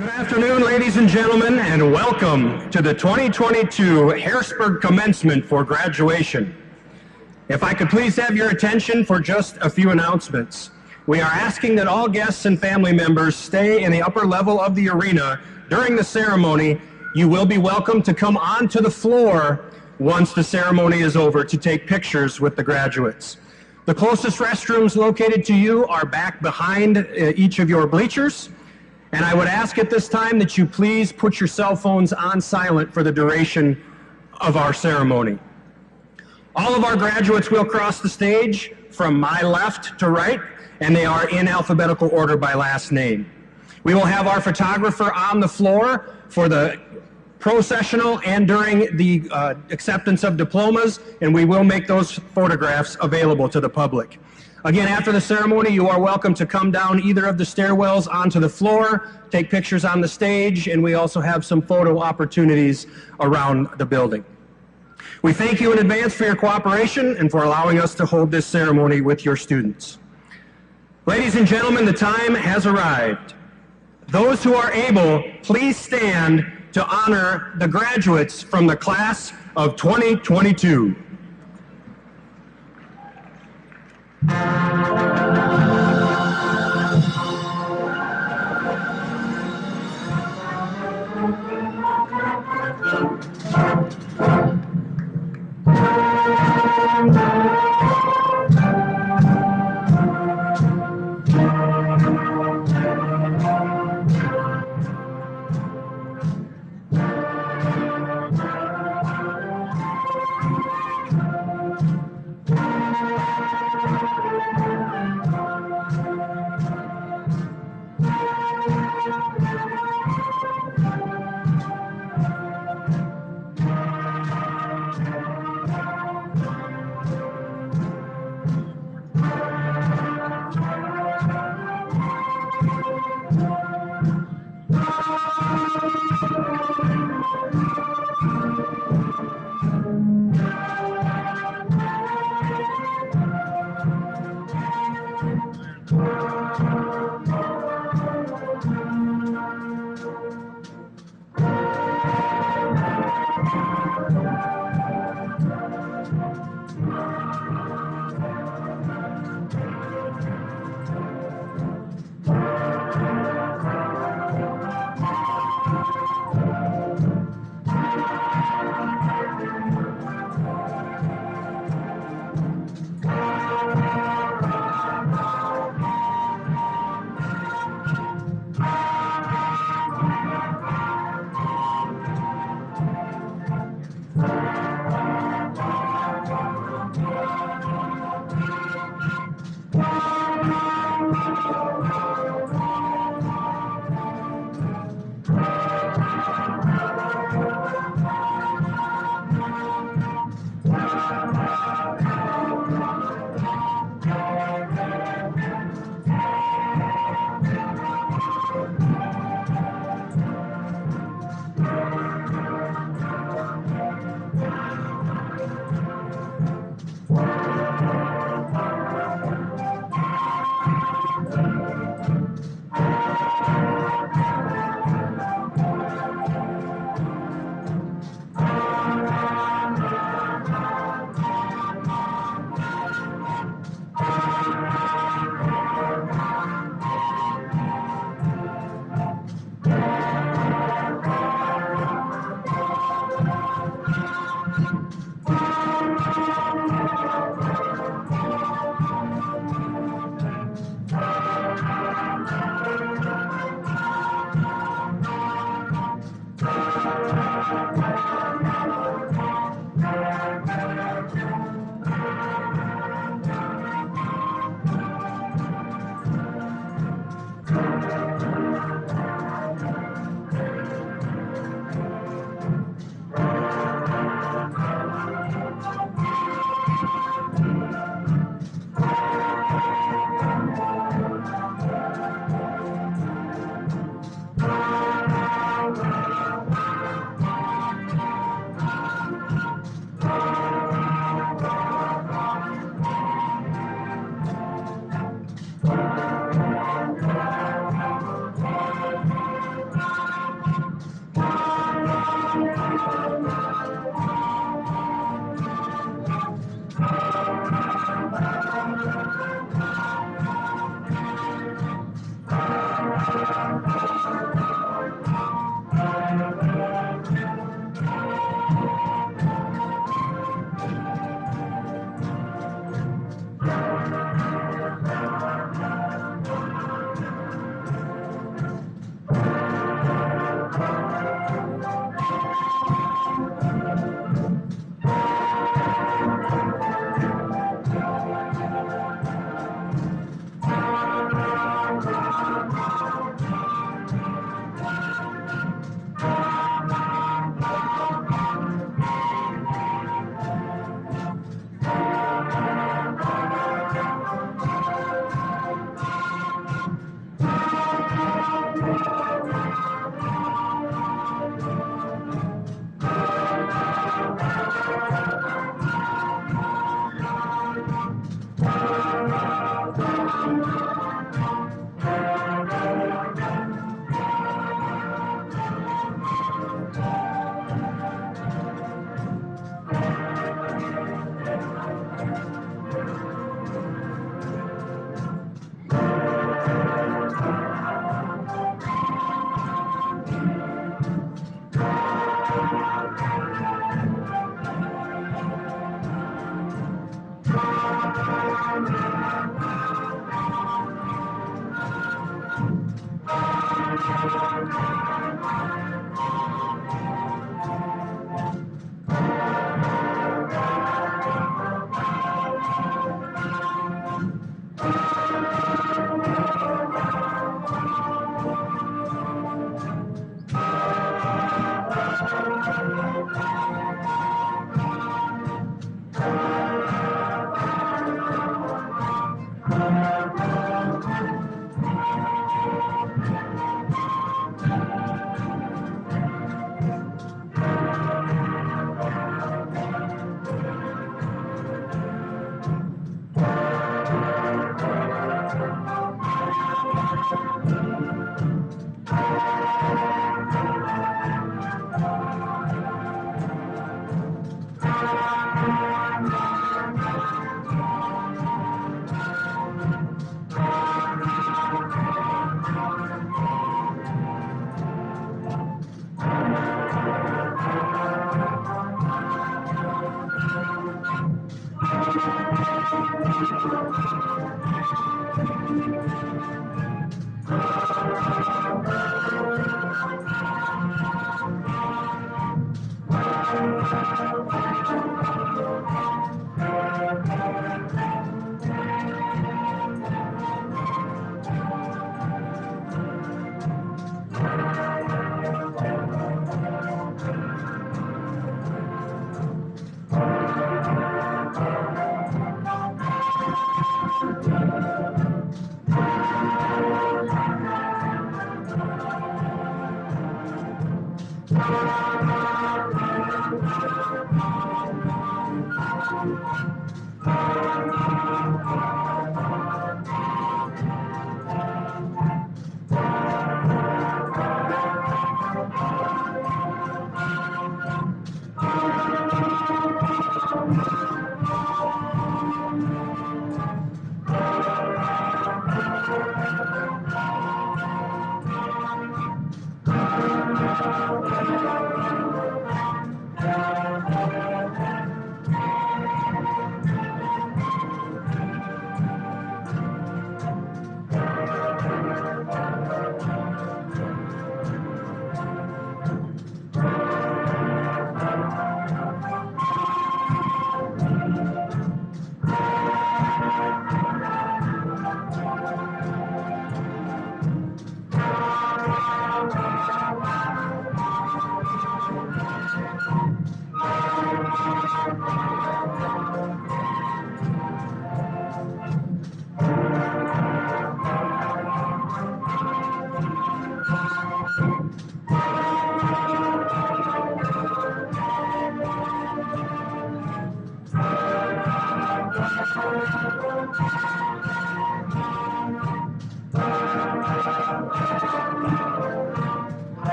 Good afternoon, ladies and gentlemen, and welcome to the 2022 Harrisburg Commencement for graduation. If I could please have your attention for just a few announcements. We are asking that all guests and family members stay in the upper level of the arena during the ceremony. You will be welcome to come onto the floor once the ceremony is over to take pictures with the graduates. The closest restrooms located to you are back behind each of your bleachers. And I would ask at this time that you please put your cell phones on silent for the duration of our ceremony. All of our graduates will cross the stage from my left to right, and they are in alphabetical order by last name. We will have our photographer on the floor for the processional and during the acceptance of diplomas, and we will make those photographs available to the public. Again, after the ceremony, you are welcome to come down either of the stairwells onto the floor, take pictures on the stage, and we also have some photo opportunities around the building. We thank you in advance for your cooperation and for allowing us to hold this ceremony with your students. Ladies and gentlemen, the time has arrived. Those who are able, please stand to honor the graduates from the class of 2022.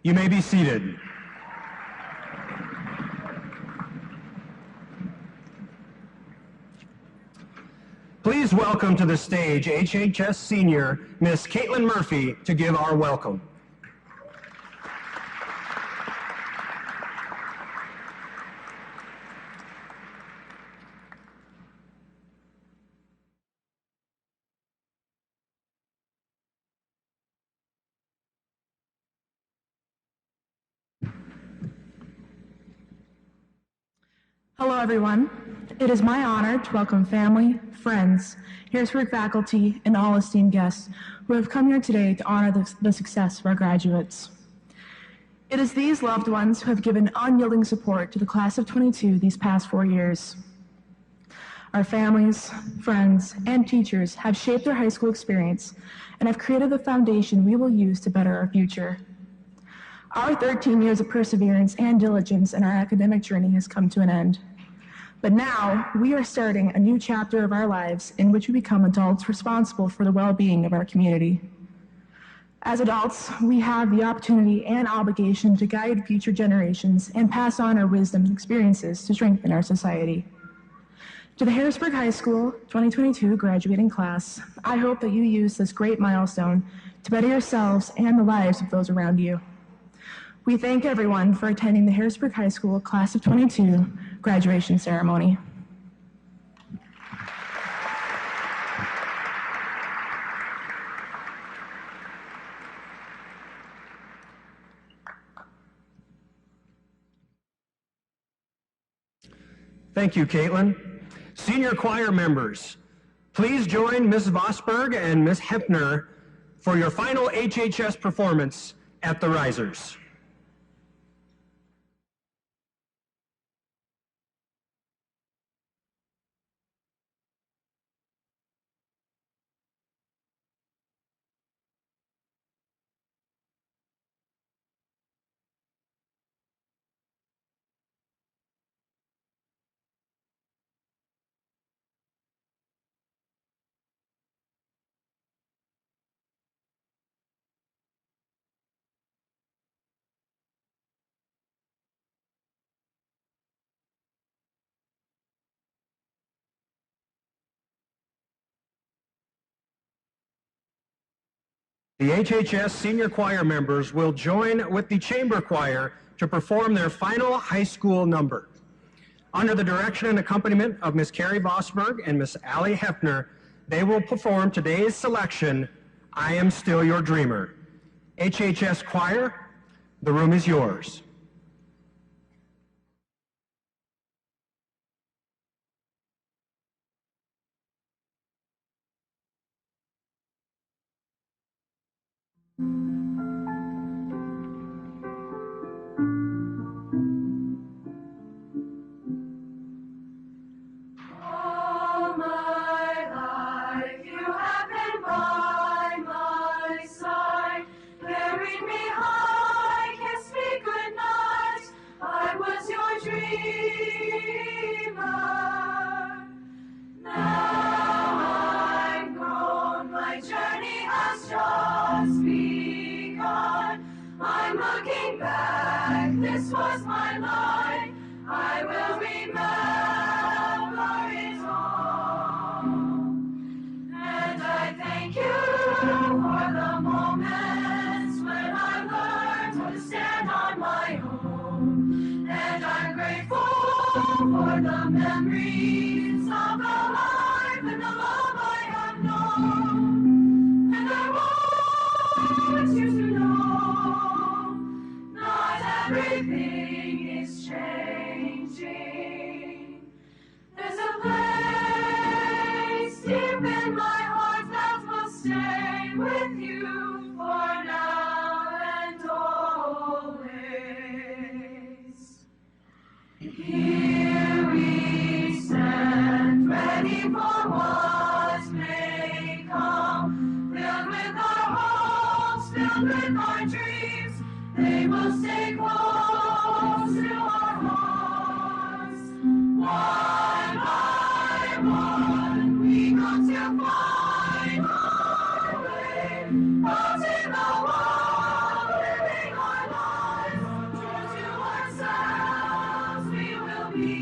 You may be seated. Please welcome to the stage HHS senior, Miss Caitlin Murphy, to give our welcome. Hello, everyone. It is my honor to welcome family, friends, Harrisburg faculty, and all esteemed guests who have come here today to honor the success of our graduates. It is these loved ones who have given unyielding support to the class of 22 these past 4 years. Our families, friends, and teachers have shaped their high school experience and have created the foundation we will use to better our future. Our 13 years of perseverance and diligence in our academic journey has come to an end. But now, we are starting a new chapter of our lives in which we become adults responsible for the well-being of our community. As adults, we have the opportunity and obligation to guide future generations and pass on our wisdom and experiences to strengthen our society. To the Harrisburg High School 2022 graduating class, I hope that you use this great milestone to better yourselves and the lives of those around you. We thank everyone for attending the Harrisburg High School Class of 22 graduation ceremony. Thank you, Caitlin. Senior choir members, Please join Ms. Vosberg and Ms. Hepner for your final HHS performance at the Risers. The HHS senior choir members will join with the chamber choir to perform their final high school number. Under the direction and accompaniment of Ms. Carrie Vosberg and Ms. Allie Hefner, they will perform today's selection, I Am Still Your Dreamer. HHS choir, the room is yours. All my life you have been by my side, carried me high, kissed me goodnight. I was your dreamer. Now I'm grown, my journey has just begun. I'm looking back, this was my life. I will remember it all. And I thank you for the moments when I learned to stand on my own. And I'm grateful for the memories of the life and the love I have known. And I want you to know, not everything is changing. There's a place deep in my heart that will stay with you for now and always. Here we stand, ready for what may come, filled with our hopes, filled with our dreams. They will stay close to our hearts. One by one, we go to find our way. Out in the world, living our lives, true to ourselves we will be.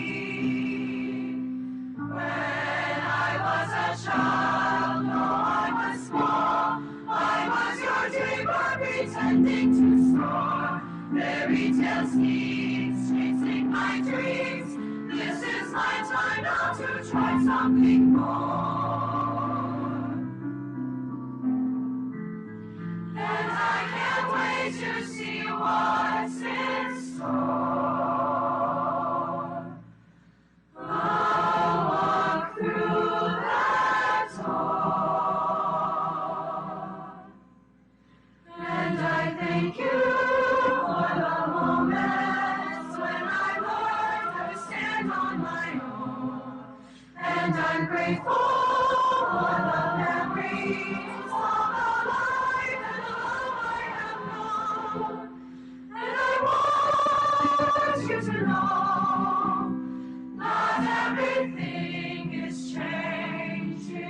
When I was a child, though I was small, I was your dreamer pretending to soar. Fairy tale schemes, chasing my dreams. This is my time now to try something more. And I can't wait to see what's in store. I'll walk through that door. And I thank you for the moments when I learned how to stand on my own. And I'm grateful for the memories of the life and the love I have known. And I want you to know, not everything is changing.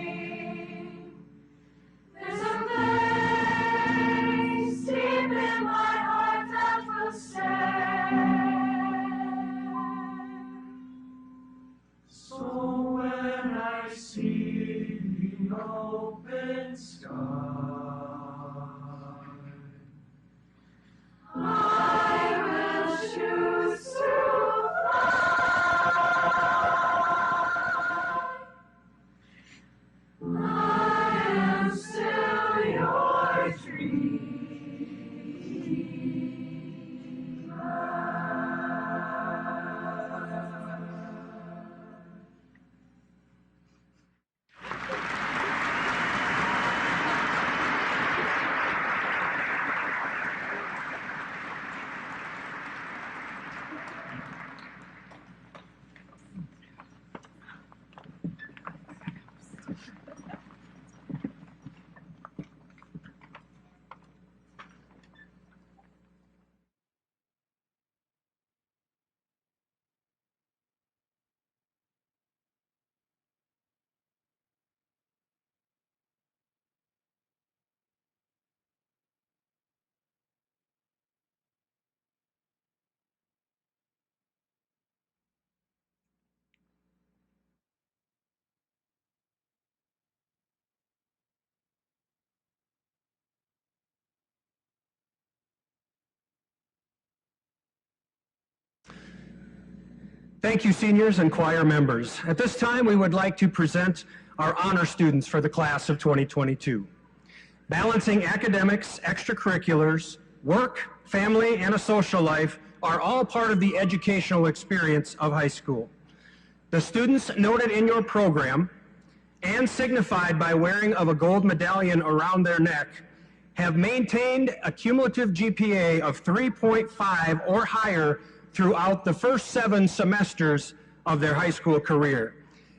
There's a place deep in my heart that will stay. So when I see the open sky, I will choose to fly. I am still your dreamer. Thank you, seniors and choir members. At this time, we would like to present our honor students for the class of 2022. Balancing academics, extracurriculars, work, family, and a social life are all part of the educational experience of high school. The students noted in your program and signified by wearing of a gold medallion around their neck have maintained a cumulative GPA of 3.5 or higher throughout the first 7 semesters of their high school career.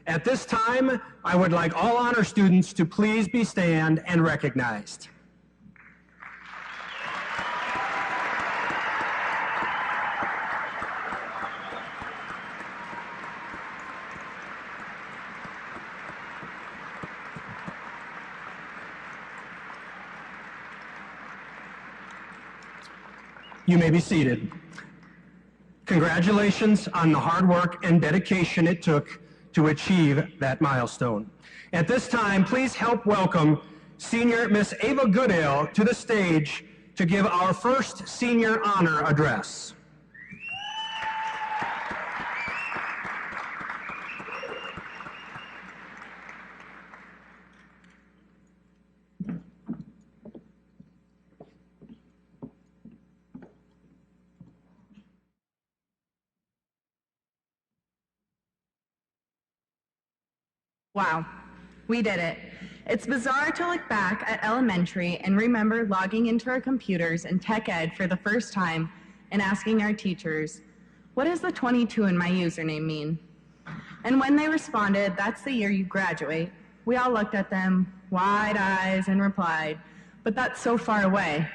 At this time, I would like all honor students to please be stand and recognized. You may be seated. Congratulations on the hard work and dedication it took to achieve that milestone. At this time, please help welcome Senior Miss Ava Goodale to the stage to give our first senior honor address. Wow, we did it. It's bizarre to look back at elementary and remember logging into our computers in tech ed for the first time and asking our teachers, what does the 22 in my username mean? And when they responded, that's the year you graduate, we all looked at them, wide eyes, and replied, but that's so far away.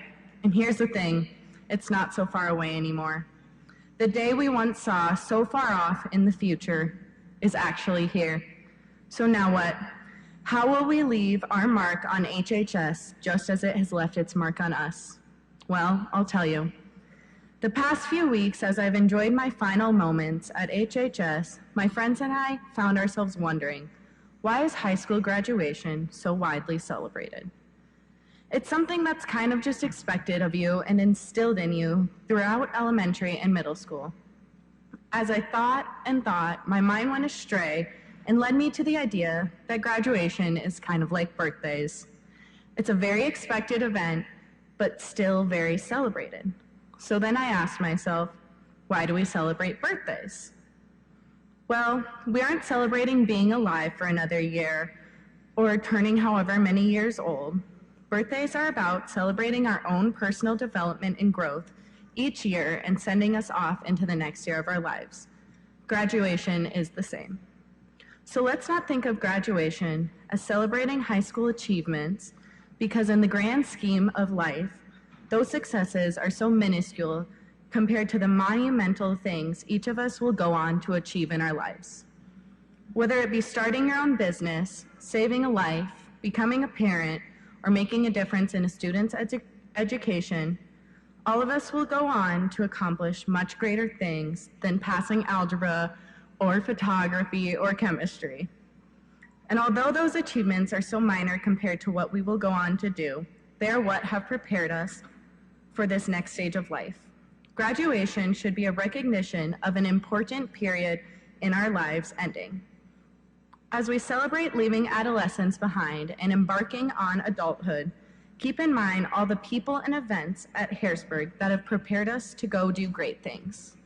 And here's the thing, it's not so far away anymore. The day we once saw so far off in the future is actually here. So now what? How will we leave our mark on HHS just as it has left its mark on us? Well, I'll tell you. The past few weeks, as I've enjoyed my final moments at HHS, my friends and I found ourselves wondering, why is high school graduation so widely celebrated? It's something that's kind of just expected of you and instilled in you throughout elementary and middle school. As I thought and thought, my mind went astray and led me to the idea that graduation is kind of like birthdays. It's a very expected event, but still very celebrated. So then I asked myself, why do we celebrate birthdays? Well, we aren't celebrating being alive for another year or turning however many years old. Birthdays are about celebrating our own personal development and growth each year and sending us off into the next year of our lives. Graduation is the same. So let's not think of graduation as celebrating high school achievements, because in the grand scheme of life, those successes are so minuscule compared to the monumental things each of us will go on to achieve in our lives. Whether it be starting your own business, saving a life, becoming a parent, or making a difference in a student's education, all of us will go on to accomplish much greater things than passing algebra or photography or chemistry. And although those achievements are so minor compared to what we will go on to do, they are what have prepared us for this next stage of life. Graduation should be a recognition of an important period in our lives ending. As we celebrate leaving adolescence behind and embarking on adulthood, keep in mind all the people and events at Harrisburg that have prepared us to go do great things.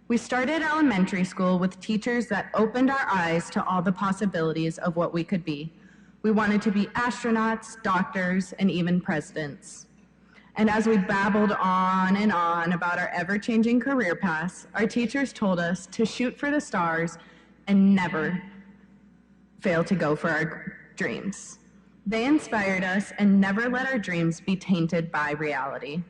We started elementary school with teachers that opened our eyes to all the possibilities of what we could be. We wanted to be astronauts, doctors, and even presidents. And as we babbled on and on about our ever-changing career paths, our teachers told us to shoot for the stars and never fail to go for our dreams. They inspired us and never let our dreams be tainted by reality.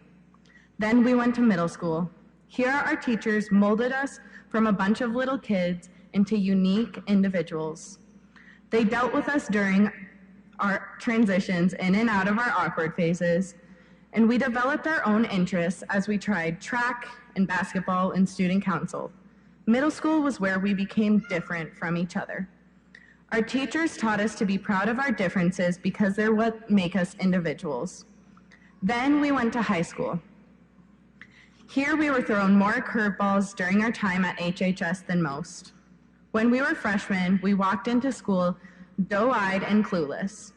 Then we went to middle school. Here our teachers molded us from a bunch of little kids into unique individuals. They dealt with us during our transitions in and out of our awkward phases, and we developed our own interests as we tried track and basketball and student council. Middle school was where we became different from each other. Our teachers taught us to be proud of our differences because they're what make us individuals. Then we went to high school. Here we were thrown more curveballs during our time at HHS than most. When we were freshmen, we walked into school doe-eyed and clueless.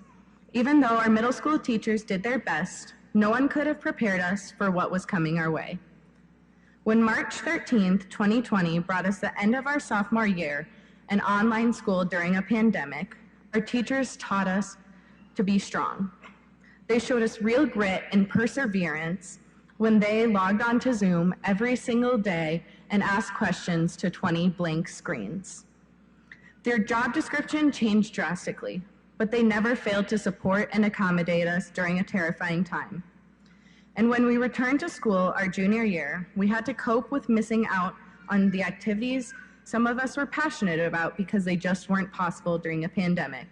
Even though our middle school teachers did their best, no one could have prepared us for what was coming our way. When March 13th, 2020 brought us the end of our sophomore year and online school during a pandemic, our teachers taught us to be strong. They showed us real grit and perseverance when they logged onto Zoom every single day and asked questions to 20 blank screens. Their job description changed drastically, but they never failed to support and accommodate us during a terrifying time. And when we returned to school our junior year, we had to cope with missing out on the activities some of us were passionate about because they just weren't possible during a pandemic.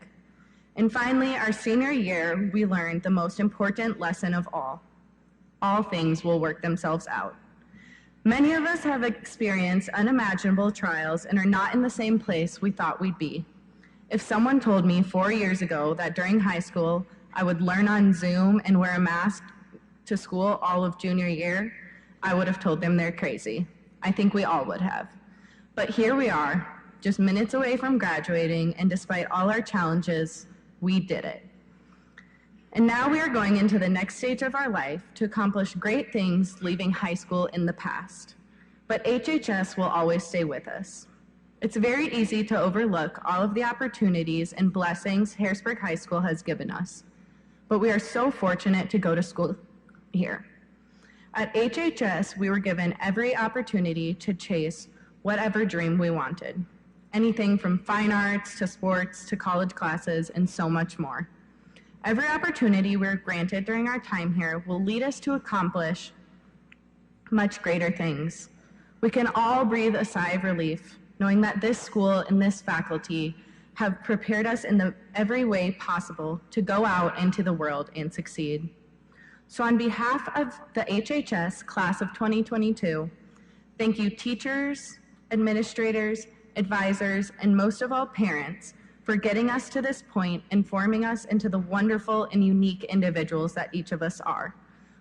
And finally, our senior year, we learned the most important lesson of all. All things will work themselves out. Many of us have experienced unimaginable trials and are not in the same place we thought we'd be. If someone told me 4 years ago that during high school I would learn on Zoom and wear a mask to school all of junior year, I would have told them they're crazy. I think we all would have. But here we are, just minutes away from graduating, and despite all our challenges, we did it. And now we are going into the next stage of our life to accomplish great things, leaving high school in the past. But HHS will always stay with us. It's very easy to overlook all of the opportunities and blessings Harrisburg High School has given us. But we are so fortunate to go to school here. At HHS, we were given every opportunity to chase whatever dream we wanted. Anything from fine arts to sports to college classes and so much more. Every opportunity we're granted during our time here will lead us to accomplish much greater things. We can all breathe a sigh of relief, knowing that this school and this faculty have prepared us in every way possible to go out into the world and succeed. So on behalf of the HHS class of 2022, thank you teachers, administrators, advisors, and most of all parents for getting us to this point and forming us into the wonderful and unique individuals that each of us are.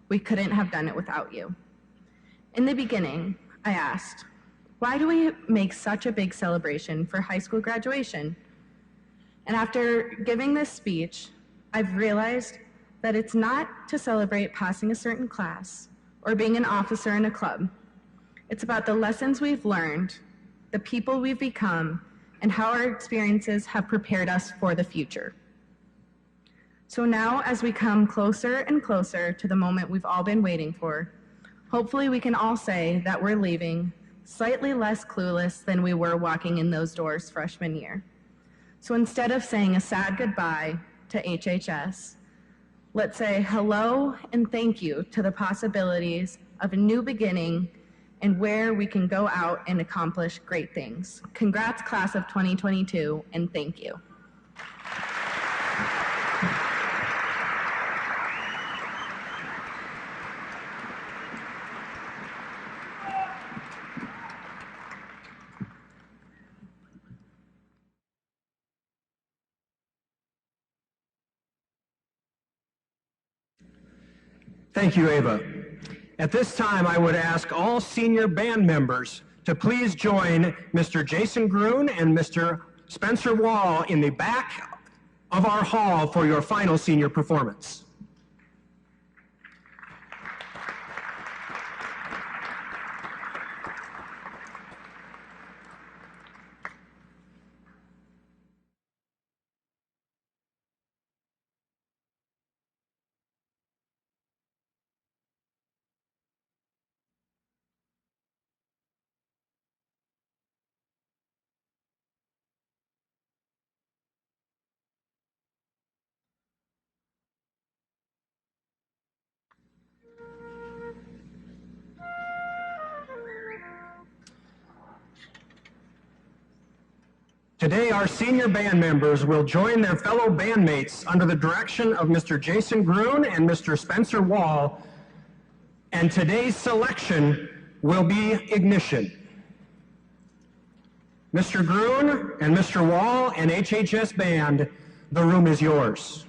We couldn't have done it without you. In the beginning, I asked, why do we make such a big celebration for high school graduation? And after giving this speech, I've realized that it's not to celebrate passing a certain class or being an officer in a club. It's about the lessons we've learned, the people we've become, and how our experiences have prepared us for the future. So now, as we come closer and closer to the moment we've all been waiting for, hopefully we can all say that we're leaving slightly less clueless than we were walking in those doors freshman year. So instead of saying a sad goodbye to HHS, let's say hello and thank you to the possibilities of a new beginning and where we can go out and accomplish great things. Congrats, class of 2022, and thank you. Thank you, Ava. At this time, I would ask all senior band members to please join Mr. Jason Grun and Mr. Spencer Wall in the back of our hall for your final senior performance. Today, our senior band members will join their fellow bandmates under the direction of Mr. Jason Grun and Mr. Spencer Wall, and today's selection will be Ignition. Mr. Grun and Mr. Wall and HHS Band, the room is yours.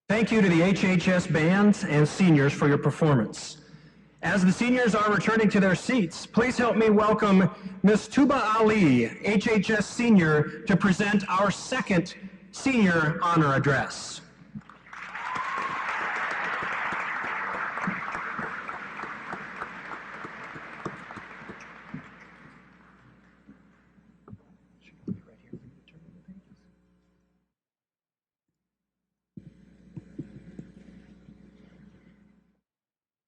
Thank you to the HHS bands and seniors for your performance. As the seniors are returning to their seats, please help me welcome Ms. Tuba Ali, HHS senior, to present our second senior honor address.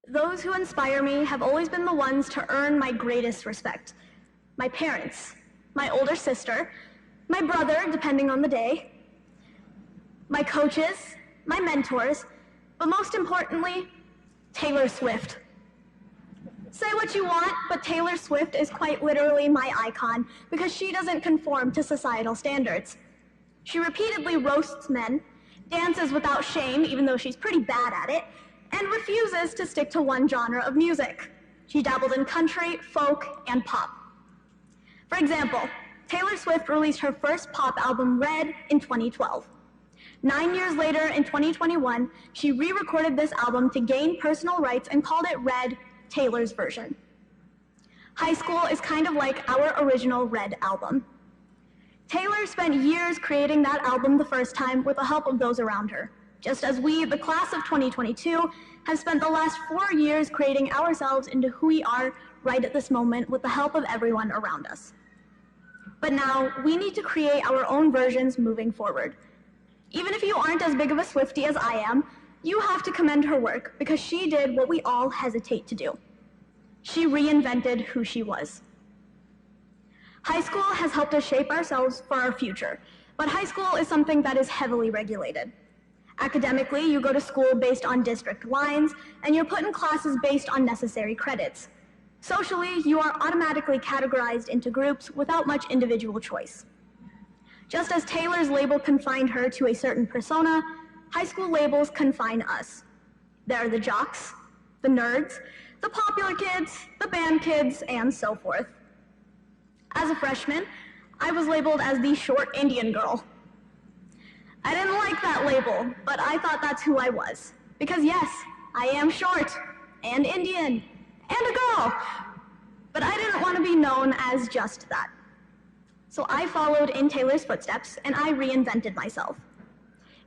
Those who inspire me have always been the ones to earn my greatest respect. My parents, my older sister, my brother, depending on the day, my coaches, my mentors, but most importantly, Taylor Swift. Say what you want, but Taylor Swift is quite literally my icon because she doesn't conform to societal standards. She repeatedly roasts men, dances without shame even though she's pretty bad at it, and refuses to stick to one genre of music. She dabbled in country, folk, and pop. For example, Taylor Swift released her first pop album, Red, in 2012. 9 years later, in 2021, she re-recorded this album to gain personal rights and called it Red, Taylor's version. High School is kind of like our original Red album. Taylor spent years creating that album the first time with the help of those around her, just as we, the class of 2022, have spent the last 4 years creating ourselves into who we are right at this moment with the help of everyone around us. But now, we need to create our own versions moving forward. Even if you aren't as big of a Swiftie as I am, you have to commend her work because she did what we all hesitate to do. She reinvented who she was. High school has helped us shape ourselves for our future, but high school is something that is heavily regulated. Academically, you go to school based on district lines, and you're put in classes based on necessary credits. Socially, you are automatically categorized into groups without much individual choice. Just as Taylor's label confined her to a certain persona, high school labels confine us. There are the jocks, the nerds, the popular kids, the band kids, and so forth. As a freshman, I was labeled as the short Indian girl. I didn't like that label, but I thought that's who I was. Because yes, I am short, and Indian, and a girl. But I didn't want to be known as just that. So I followed in Taylor's footsteps, and I reinvented myself.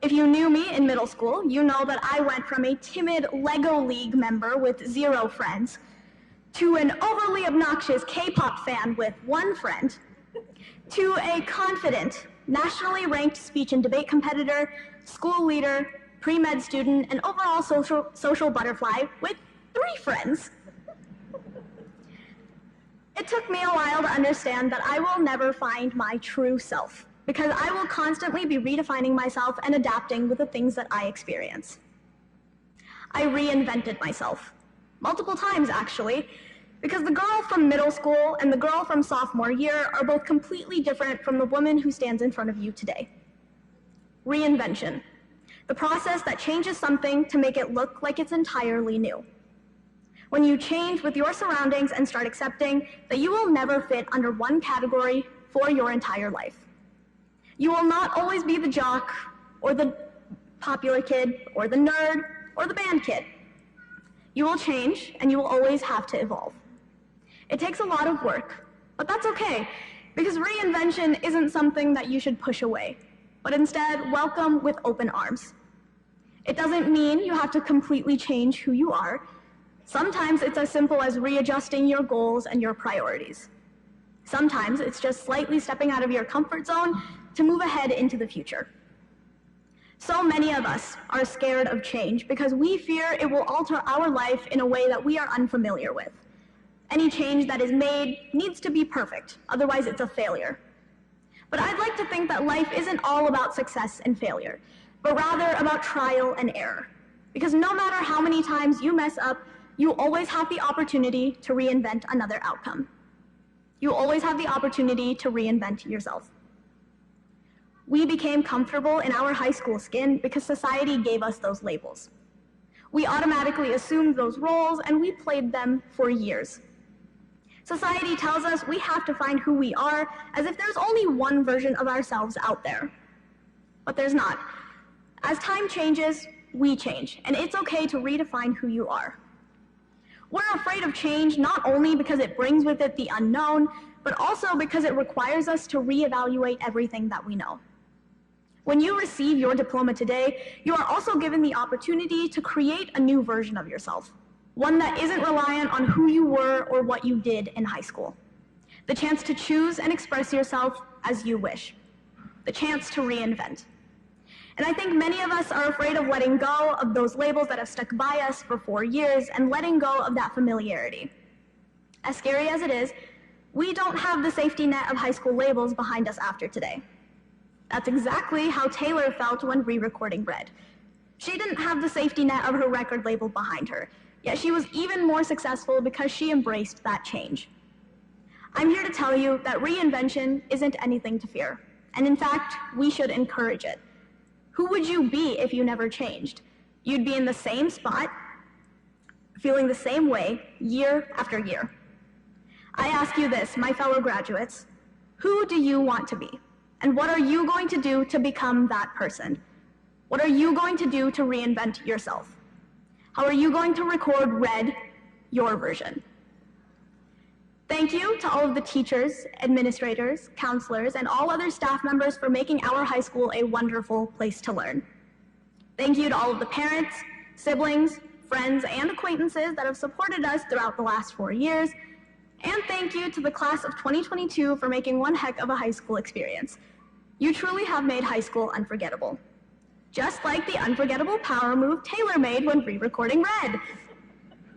If you knew me in middle school, you know that I went from a timid Lego League member with 0 friends to an overly obnoxious K-pop fan with 1 friend, to a confident, nationally ranked speech and debate competitor, school leader, pre-med student, and overall social butterfly with 3 friends. It took me a while to understand that I will never find my true self, because I will constantly be redefining myself and adapting with the things that I experience. I reinvented myself. Multiple times, actually, because the girl from middle school and the girl from sophomore year are both completely different from the woman who stands in front of you today. Reinvention, the process that changes something to make it look like it's entirely new. When you change with your surroundings and start accepting that you will never fit under one category for your entire life. You will not always be the jock, or the popular kid, or the nerd, or the band kid. You will change, and you will always have to evolve. It takes a lot of work, but that's okay, because reinvention isn't something that you should push away, but instead welcome with open arms. It doesn't mean you have to completely change who you are. Sometimes it's as simple as readjusting your goals and your priorities. Sometimes it's just slightly stepping out of your comfort zone to move ahead into the future. So many of us are scared of change because we fear it will alter our life in a way that we are unfamiliar with. Any change that is made needs to be perfect, otherwise it's a failure. But I'd like to think that life isn't all about success and failure, but rather about trial and error. Because no matter how many times you mess up, you always have the opportunity to reinvent another outcome. You always have the opportunity to reinvent yourself. We became comfortable in our high school skin because society gave us those labels. We automatically assumed those roles and we played them for years. Society tells us we have to find who we are as if there's only one version of ourselves out there. But there's not. As time changes, we change, and it's okay to redefine who you are. We're afraid of change not only because it brings with it the unknown, but also because it requires us to reevaluate everything that we know. When you receive your diploma today, you are also given the opportunity to create a new version of yourself, one that isn't reliant on who you were or what you did in high school. The chance to choose and express yourself as you wish. The chance to reinvent. And I think many of us are afraid of letting go of those labels that have stuck by us for 4 years and letting go of that familiarity. As scary as it is, we don't have the safety net of high school labels behind us after today. That's exactly how Taylor felt when re-recording Red. She didn't have the safety net of her record label behind her, yet she was even more successful because she embraced that change. I'm here to tell you that reinvention isn't anything to fear, and in fact, we should encourage it. Who would you be if you never changed? You'd be in the same spot, feeling the same way, year after year. I ask you this, my fellow graduates, who do you want to be? And what are you going to do to become that person? What are you going to do to reinvent yourself? How are you going to record Red, your version? Thank you to all of the teachers, administrators, counselors, and all other staff members for making our high school a wonderful place to learn. Thank you to all of the parents, siblings, friends, and acquaintances that have supported us throughout the last 4 years. And thank you to the class of 2022 for making one heck of a high school experience. You truly have made high school unforgettable. Just like the unforgettable power move Taylor made when re-recording Red.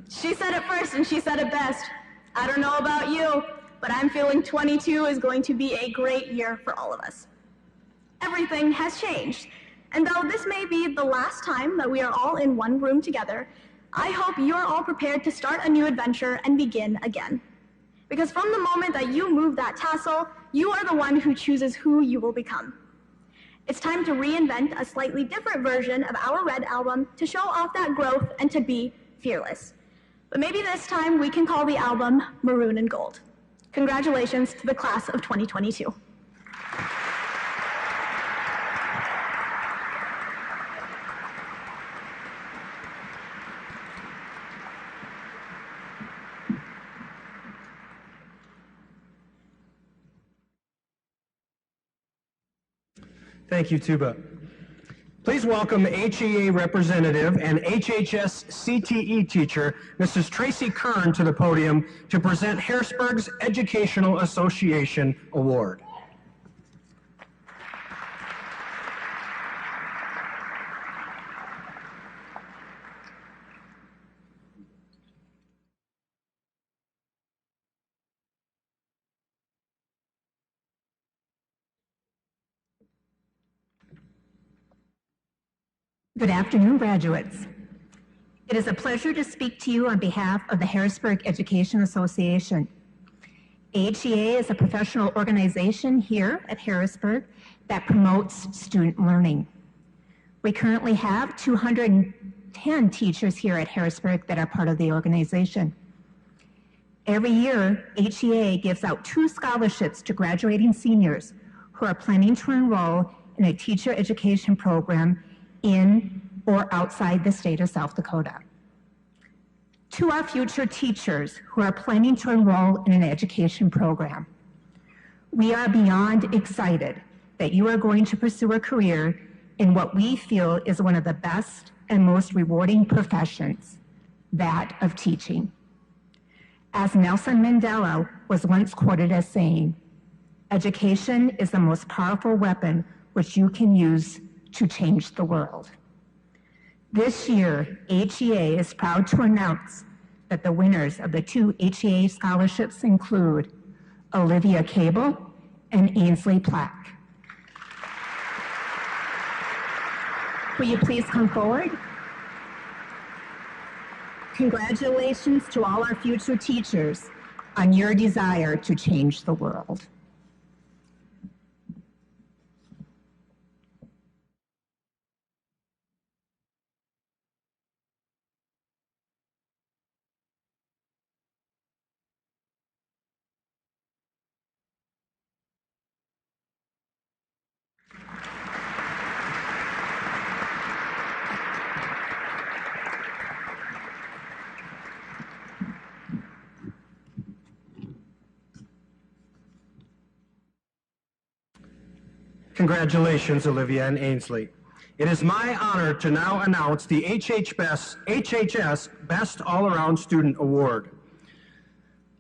She said it first and she said it best. I don't know about you, but I'm feeling 22 is going to be a great year for all of us. Everything has changed, and though this may be the last time that we are all in one room together, I hope you're all prepared to start a new adventure and begin again. Because from the moment that you move that tassel, you are the one who chooses who you will become. It's time to reinvent a slightly different version of our Red album to show off that growth and to be fearless. But maybe this time we can call the album Maroon and Gold. Congratulations to the class of 2022. Thank you, Tuba. Please welcome HEA representative and HHS CTE teacher, Mrs. Tracy Kern, to the podium to present Harrisburg's Educational Association Award. Good afternoon, graduates. It is a pleasure to speak to you on behalf of the Harrisburg Education Association. AHEA is a professional organization here at Harrisburg that promotes student learning. We currently have 210 teachers here at Harrisburg that are part of the organization. Every year, HEA gives out 2 scholarships to graduating seniors who are planning to enroll in a teacher education program in or outside the state of South Dakota. To our future teachers who are planning to enroll in an education program, we are beyond excited that you are going to pursue a career in what we feel is one of the best and most rewarding professions, that of teaching. As Nelson Mandela was once quoted as saying, "Education is the most powerful weapon which you can use to change the world." This year, HEA is proud to announce that the winners of the 2 HEA scholarships include Olivia Cable and Ainsley Plack. Will you please come forward? Congratulations to all our future teachers on your desire to change the world. Congratulations, Olivia and Ainsley. It is my honor to now announce the HHS Best All-Around Student Award.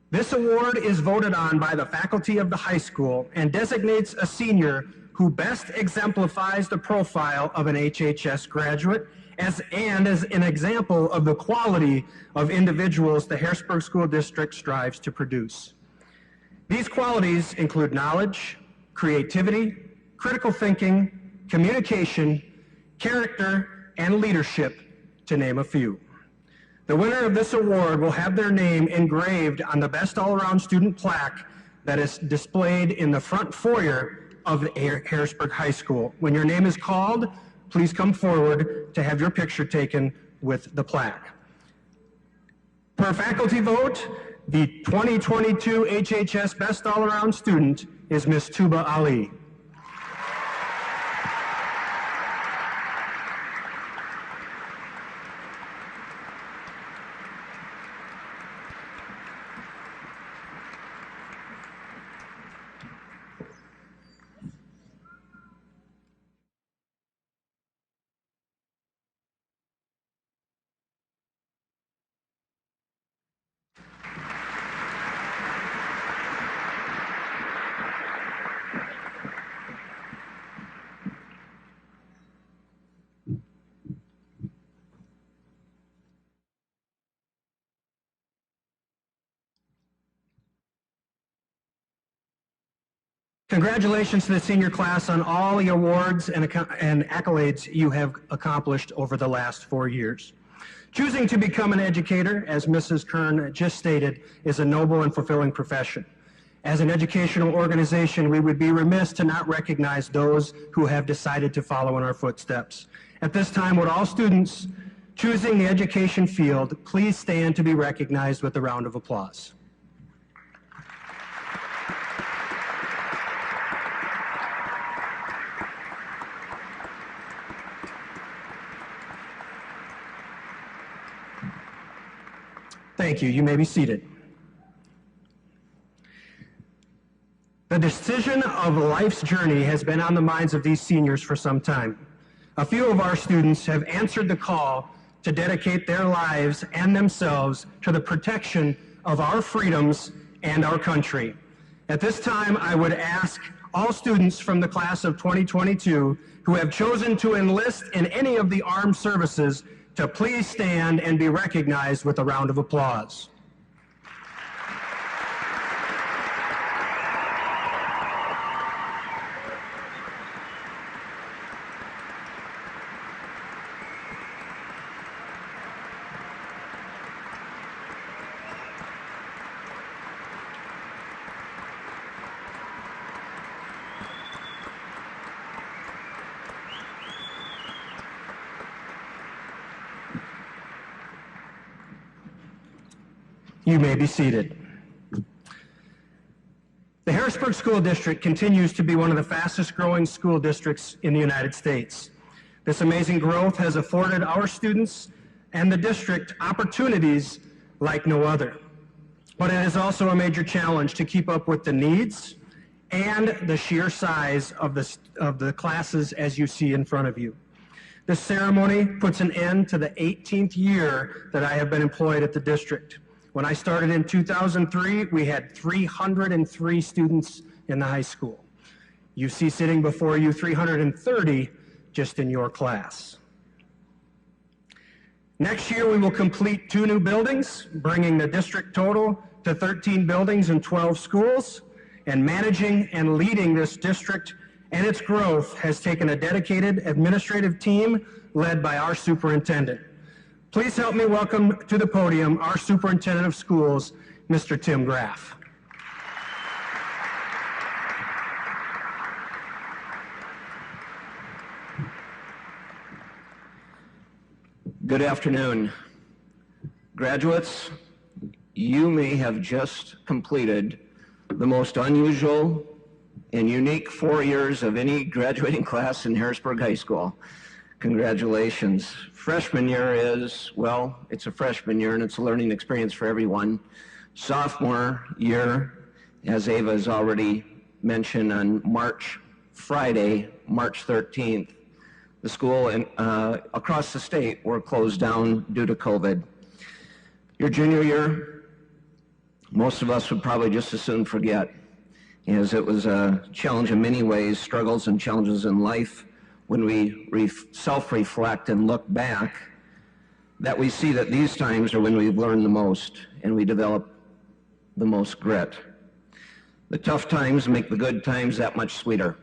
This award is voted on by the faculty of the high school and designates a senior who best exemplifies the profile of an HHS graduate and as an example of the quality of individuals the Harrisburg School District strives to produce. These qualities include knowledge, creativity, critical thinking, communication, character, and leadership, to name a few. The winner of this award will have their name engraved on the Best All-Around Student plaque that is displayed in the front foyer of Harrisburg High School. When your name is called, please come forward to have your picture taken with the plaque. Per faculty vote, the 2022 HHS Best All-Around Student is Ms. Tuba Ali. Congratulations to the senior class on all the awards and accolades you have accomplished over the last 4 years. Choosing to become an educator, as Mrs. Kern just stated, is a noble and fulfilling profession. As an educational organization, we would be remiss to not recognize those who have decided to follow in our footsteps. At this time, would all students choosing the education field please stand to be recognized with a round of applause. Thank you. You may be seated. The decision of life's journey has been on the minds of these seniors for some time. A few of our students have answered the call to dedicate their lives and themselves to the protection of our freedoms and our country. At this time, I would ask all students from the class of 2022 who have chosen to enlist in any of the armed services to please stand and be recognized with a round of applause. You may be seated. The Harrisburg School District continues to be one of the fastest growing school districts in the United States. This amazing growth has afforded our students and the district opportunities like no other. But it is also a major challenge to keep up with the needs and the sheer size of the classes as you see in front of you. This ceremony puts an end to the 18th year that I have been employed at the district. When I started in 2003, we had 303 students in the high school. You see sitting before you 330 just in your class. Next year, we will complete 2 new buildings, bringing the district total to 13 buildings and 12 schools. And managing and leading this district and its growth has taken a dedicated administrative team led by our superintendent. Please help me welcome to the podium our Superintendent of Schools, Mr. Tim Graff. Good afternoon. Graduates, you may have just completed the most unusual and unique 4 years of any graduating class in Harrisburg High School. Congratulations. Freshman year is, well, it's a freshman year and it's a learning experience for everyone. Sophomore year, as Ava has already mentioned, on Friday, March 13th, the school across the state were closed down due to COVID. Your junior year, most of us would probably just as soon forget, as it was a challenge in many ways, struggles and challenges in life. When we self-reflect and look back, that we see that these times are when we've learned the most and we develop the most grit. The tough times make the good times that much sweeter.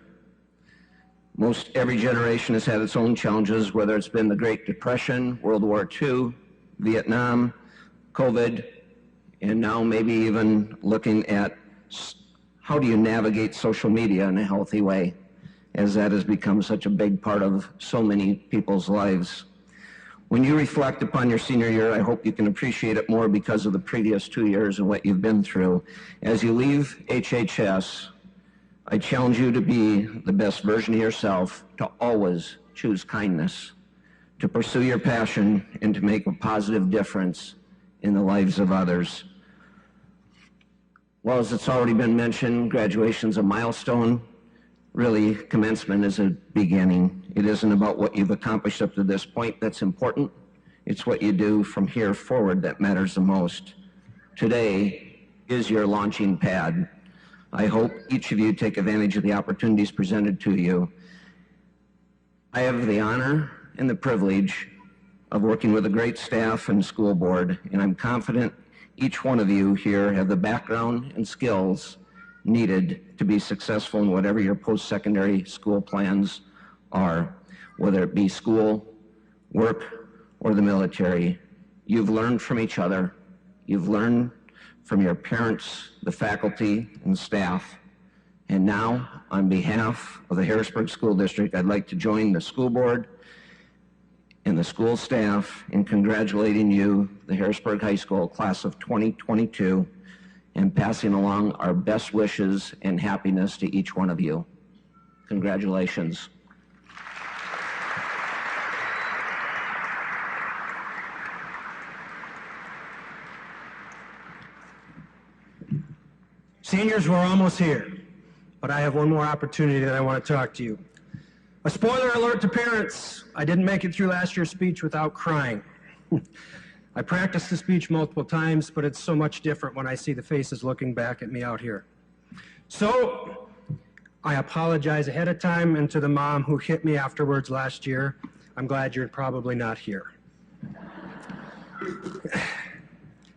Most every generation has had its own challenges, whether it's been the Great Depression, World War II, Vietnam, COVID, and now maybe even looking at how do you navigate social media in a healthy way, as that has become such a big part of so many people's lives. When you reflect upon your senior year, I hope you can appreciate it more because of the previous 2 years and what you've been through. As you leave HHS, I challenge you to be the best version of yourself, to always choose kindness, to pursue your passion, and to make a positive difference in the lives of others. Well, as it's already been mentioned, graduation's a milestone. Really, commencement is a beginning. It isn't about what you've accomplished up to this point that's important. It's what you do from here forward that matters the most. Today is your launching pad. I hope each of you take advantage of the opportunities presented to you. I have the honor and the privilege of working with a great staff and school board, and I'm confident each one of you here have the background and skills needed to be successful in whatever your post-secondary school plans are, whether it be school, work, or the military. You've learned from each other. You've learned from your parents, the faculty, and staff. And now, on behalf of the Harrisburg School District, I'd like to join the school board and the school staff in congratulating you, the Harrisburg High School class of 2022, and passing along our best wishes and happiness to each one of you. Congratulations. Seniors, we're almost here, but I have one more opportunity that I want to talk to you. A spoiler alert to parents, I didn't make it through last year's speech without crying. I practiced the speech multiple times, but it's so much different when I see the faces looking back at me out here. So, I apologize ahead of time, and to the mom who hit me afterwards last year, I'm glad you're probably not here.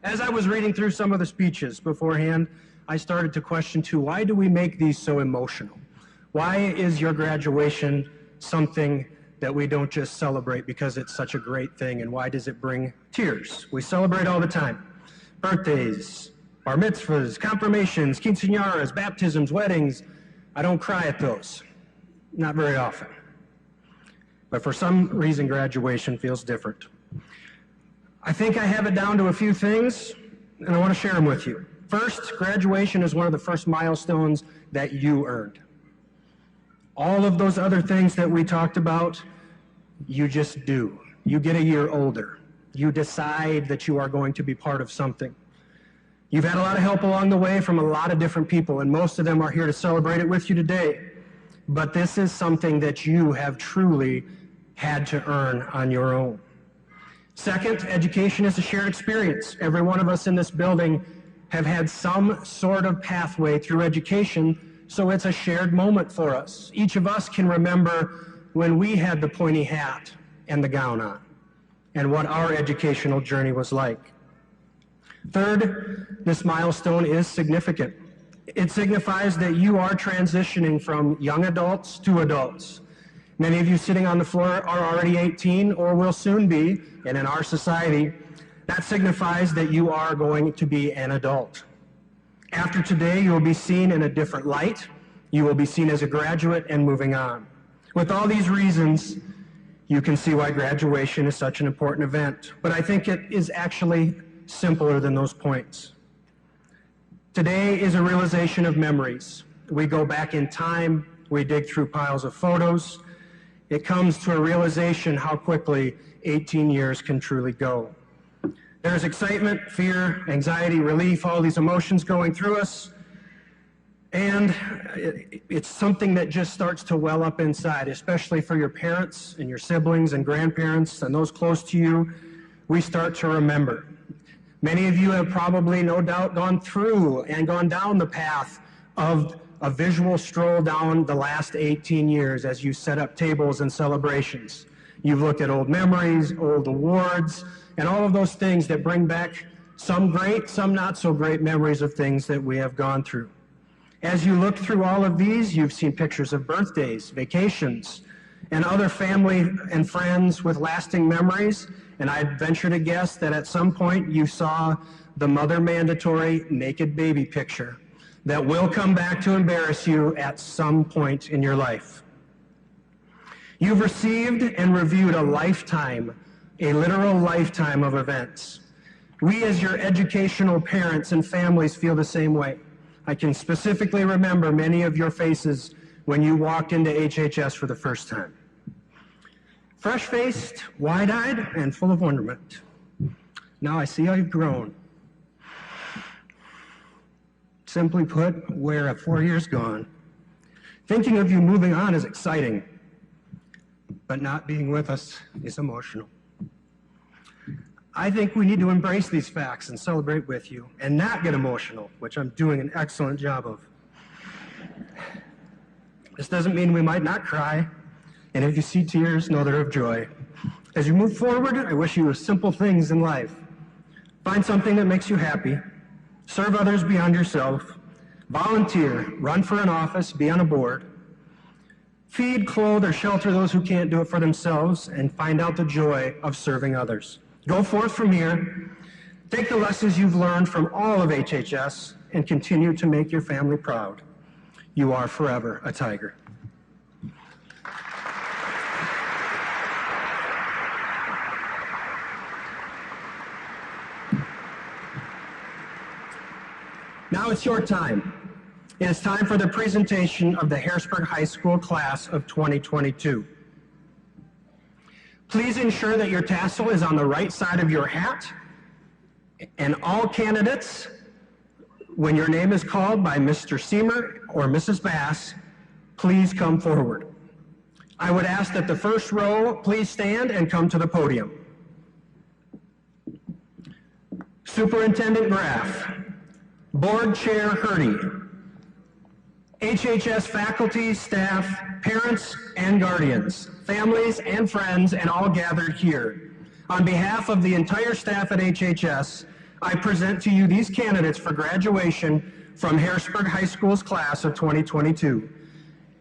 As I was reading through some of the speeches beforehand, I started to question too, why do we make these so emotional? Why is your graduation something that we don't just celebrate because it's such a great thing, and why does it bring tears? We celebrate all the time. Birthdays, bar mitzvahs, confirmations, quinceañeras, baptisms, weddings. I don't cry at those, not very often. But for some reason, graduation feels different. I think I have it down to a few things, and I want to share them with you. First, graduation is one of the first milestones that you earned. All of those other things that we talked about, you just do. You get a year older. You decide that you are going to be part of something. You've had a lot of help along the way from a lot of different people, and most of them are here to celebrate it with you today. But this is something that you have truly had to earn on your own. Second, education is a shared experience. Every one of us in this building have had some sort of pathway through education, so it's a shared moment for us. Each of us can remember when we had the pointy hat and the gown on, and what our educational journey was like. Third, this milestone is significant. It signifies that you are transitioning from young adults to adults. Many of you sitting on the floor are already 18 or will soon be, and in our society, that signifies that you are going to be an adult. After today, you will be seen in a different light. You will be seen as a graduate and moving on. With all these reasons, you can see why graduation is such an important event. But I think it is actually simpler than those points. Today is a realization of memories. We go back in time. We dig through piles of photos. It comes to a realization how quickly 18 years can truly go. There's excitement, fear, anxiety, relief, all these emotions going through us. And it's something that just starts to well up inside, especially for your parents and your siblings and grandparents and those close to you. We start to remember. Many of you have probably, no doubt, gone through and gone down the path of a visual stroll down the last 18 years as you set up tables and celebrations. You've looked at old memories, old awards, and all of those things that bring back some great, some not so great memories of things that we have gone through. As you look through all of these, you've seen pictures of birthdays, vacations, and other family and friends with lasting memories. And I'd venture to guess that at some point you saw the mother mandatory naked baby picture that will come back to embarrass you at some point in your life. You've received and reviewed a lifetime, a literal lifetime of events. We as your educational parents and families feel the same way. I can specifically remember many of your faces when you walked into HHS for the first time. Fresh-faced, wide-eyed, and full of wonderment. Now I see how you've grown. Simply put, where a 4 years gone. Thinking of you moving on is exciting, but not being with us is emotional. I think we need to embrace these facts and celebrate with you and not get emotional, which I'm doing an excellent job of. This doesn't mean we might not cry, and if you see tears, know they're of joy. As you move forward, I wish you simple things in life. Find something that makes you happy. Serve others beyond yourself. volunteer, run for an office, be on a board, feed, clothe, or shelter those who can't do it for themselves, and find out the joy of serving others. Go forth from here, take the lessons you've learned from all of HHS, and continue to make your family proud. You are forever a Tiger. Now it's your time. It is time for the presentation of the Harrisburg High School class of 2022. Please ensure that your tassel is on the right side of your hat, and all candidates, when your name is called by Mr. Seamer or Mrs. Bass, please come forward. I would ask that the first row please stand and come to the podium. Superintendent Graff, Board Chair Hurdy, HHS faculty, staff, parents, and guardians, families and friends, and all gathered here. On behalf of the entire staff at HHS, I present to you these candidates for graduation from Harrisburg High School's class of 2022.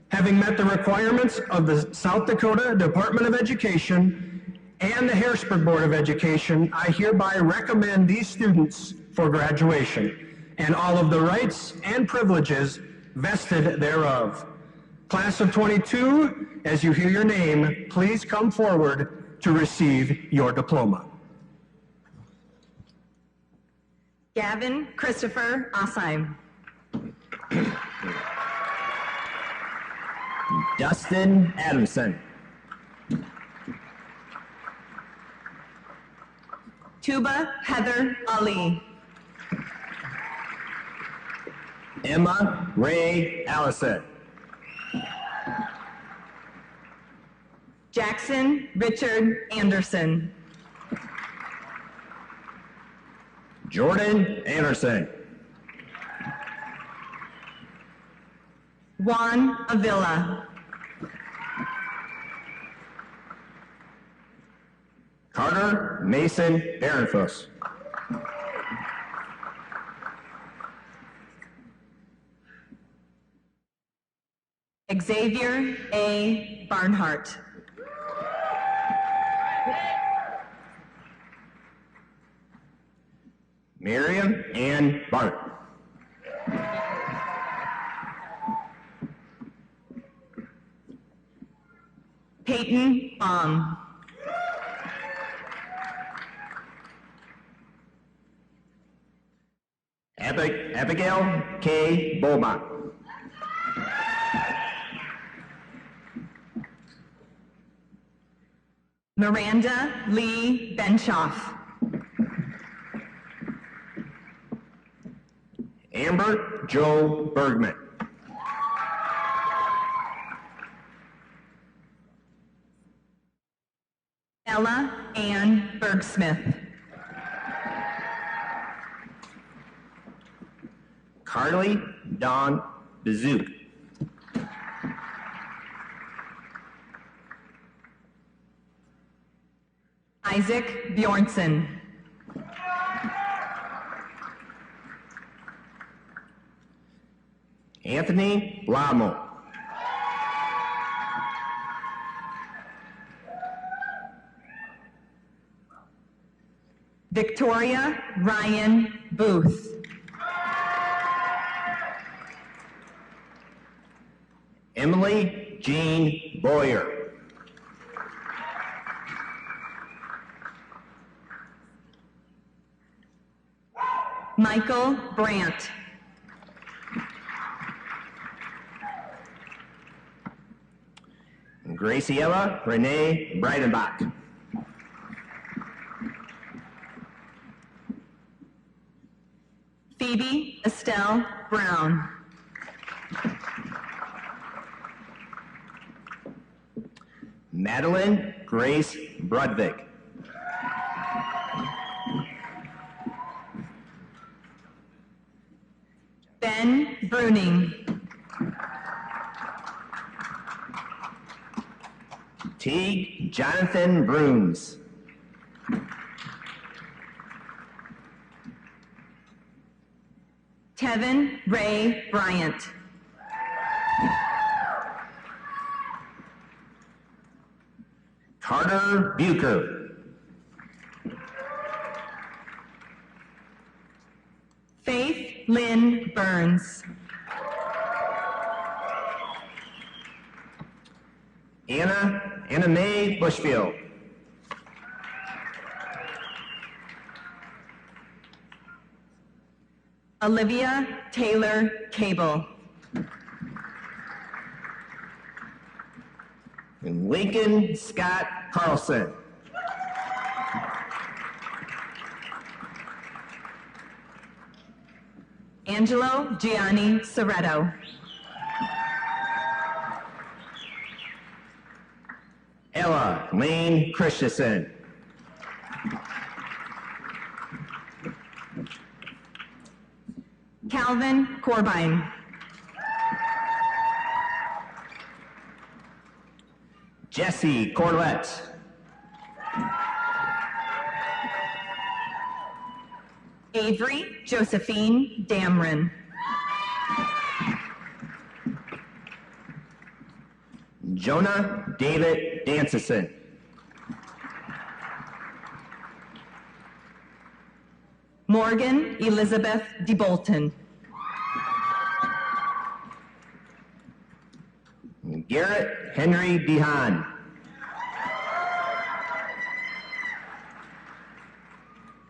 Having met the requirements of the South Dakota Department of Education and the Harrisburg Board of Education, I hereby recommend these students for graduation and all of the rights and privileges vested thereof. Class of 22, as you hear your name, please come forward to receive your diploma. Gavin Christopher Osheim. Dustin Adamson. Tuba Heather Ali. Emma Ray Allison. Jackson Richard Anderson. Jordan Anderson. Juan Avila. Carter Mason Barenfuss. Xavier A. Barnhart. Miriam Ann Bart. Peyton Baum. Abigail K. Beaumont. Miranda Lee Benshoff. Amber Joe Bergman. Ella Ann Bergsmith. Carly Dawn Bazook. Isaac Bjornson. Anthony Lamo. Victoria Ryan Booth. Emily Jean Boyer. Michael Brandt. Graciela Renee Breidenbach. Phoebe Estelle Brown. Madeline Grace Brudvig. Ben Bruning. Teague Jonathan Brooms. Kevin Ray Bryant. Carter Bucher. Faith Lynn Burns. Anna Mae Bushfield. Olivia Taylor Cable. And Lincoln Scott Carlson. Angelo Gianni Soretto. Ella Lane Christensen. Calvin Corbine. Jesse Corlett. Avery Josephine Damron. Jonah David Danceson. Morgan Elizabeth DeBolton. Garrett Henry Dehan.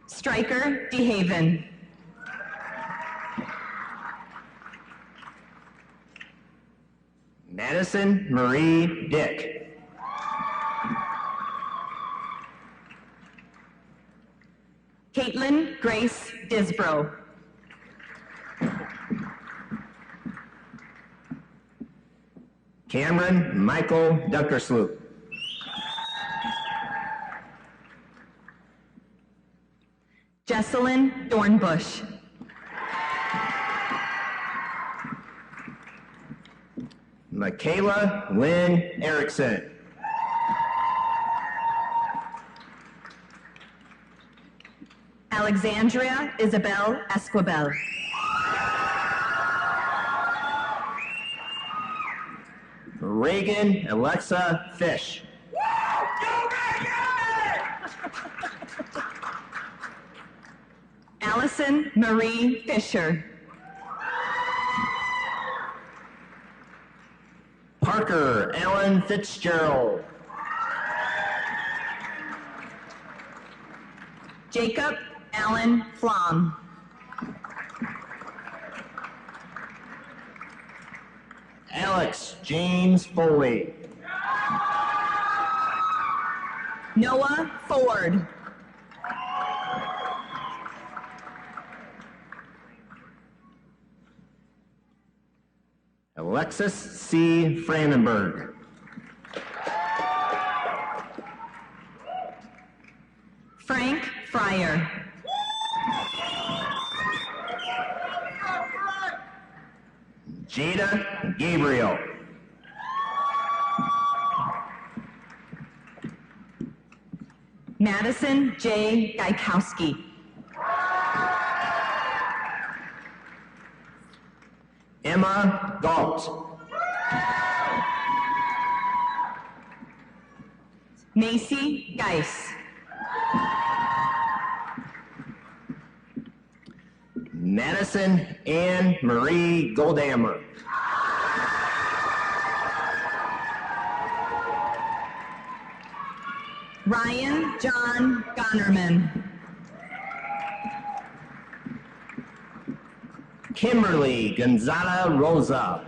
Striker DeHaven. Madison Marie Dick. Caitlin Grace Disbro. Cameron Michael Dunkersloop. Jesselyn Dornbush. Michaela Lynn Erickson. Alexandria Isabel Esquibel. Reagan Alexa Fish. Allison Marie Fisher. Parker Allen Fitzgerald. Jacob Allen Flom. Alex James Foley. Noah Ford. Alexis C. Franenberg. Frank Fryer. Jada Gabriel. Madison J. Gaikowski. Emma Galt. Macy Geis. Madison Ann Marie Goldhammer. Ryan John Gonnerman. Kimberly Gonzaga Rosa.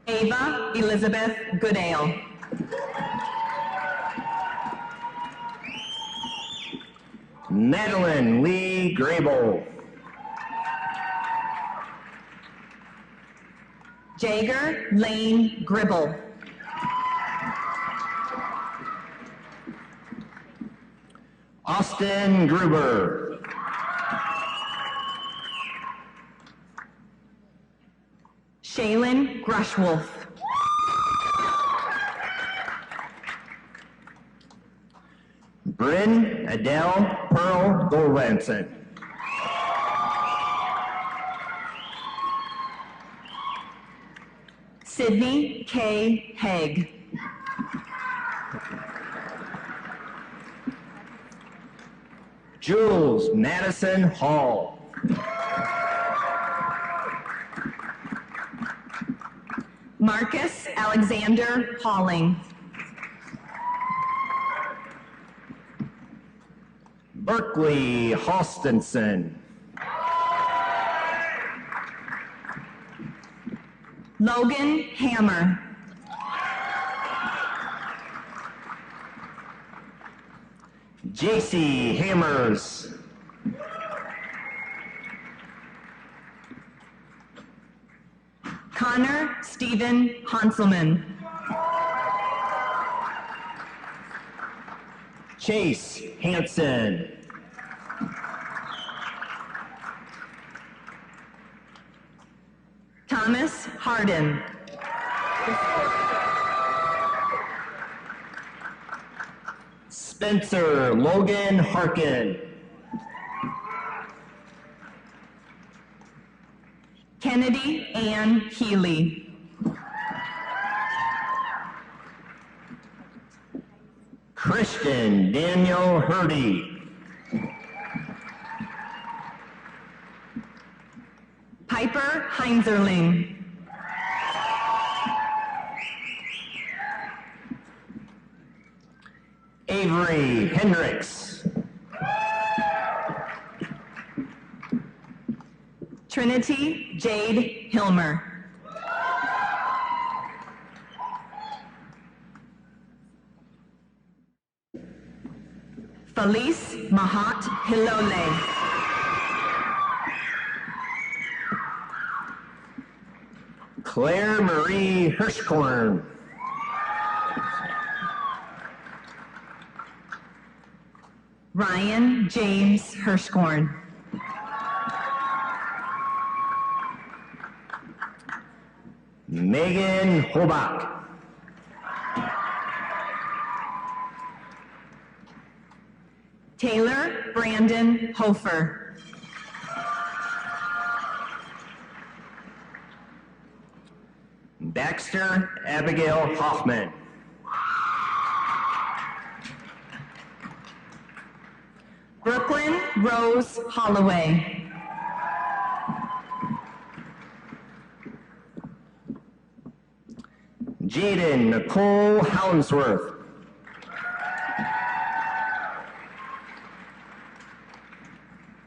Ava Elizabeth Goodale. Madeline Lee Grable. Jager Lane Gribble. Austin Gruber. Shaylin Grushwolf. Bryn Adele Pearl Goldlanson. Sydney K. Haig. Jules Madison Hall. Marcus Alexander Halling. Berkeley Halstenson. Logan Hammer. JC Hammers. Connor Stephen Hanselman. Chase Hansen. Thomas Hardin. Spencer Logan Harkin. Kennedy Ann Healy. Christian Daniel Hurdy. Piper Heinzerling. Avery Hendricks. Trinity Jade Hilmer. Felice Mahat Hilole. Claire Marie Hirschkorn. Ryan James Hirschkorn. Megan Hobach. Taylor Brandon Hofer. Baxter Abigail Hoffman. Brooklyn Rose Holloway. Jaden Nicole Hounsworth.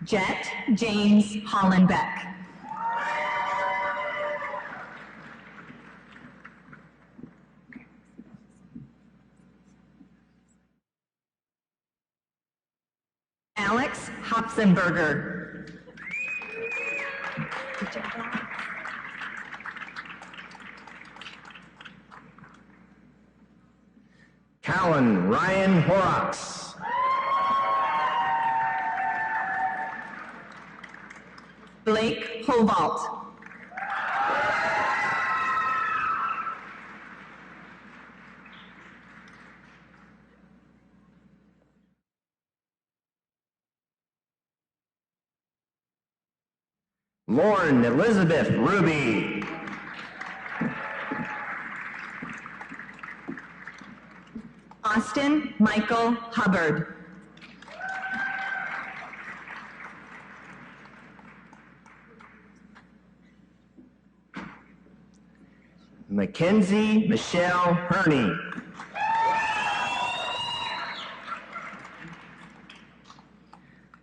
Jet James Hollenbeck. Alex Hopsenberger. Colin Ryan Horrocks. Blake Hovalt. Lauren Elizabeth Ruby. Austin Michael Hubbard. Mackenzie Michelle Herney.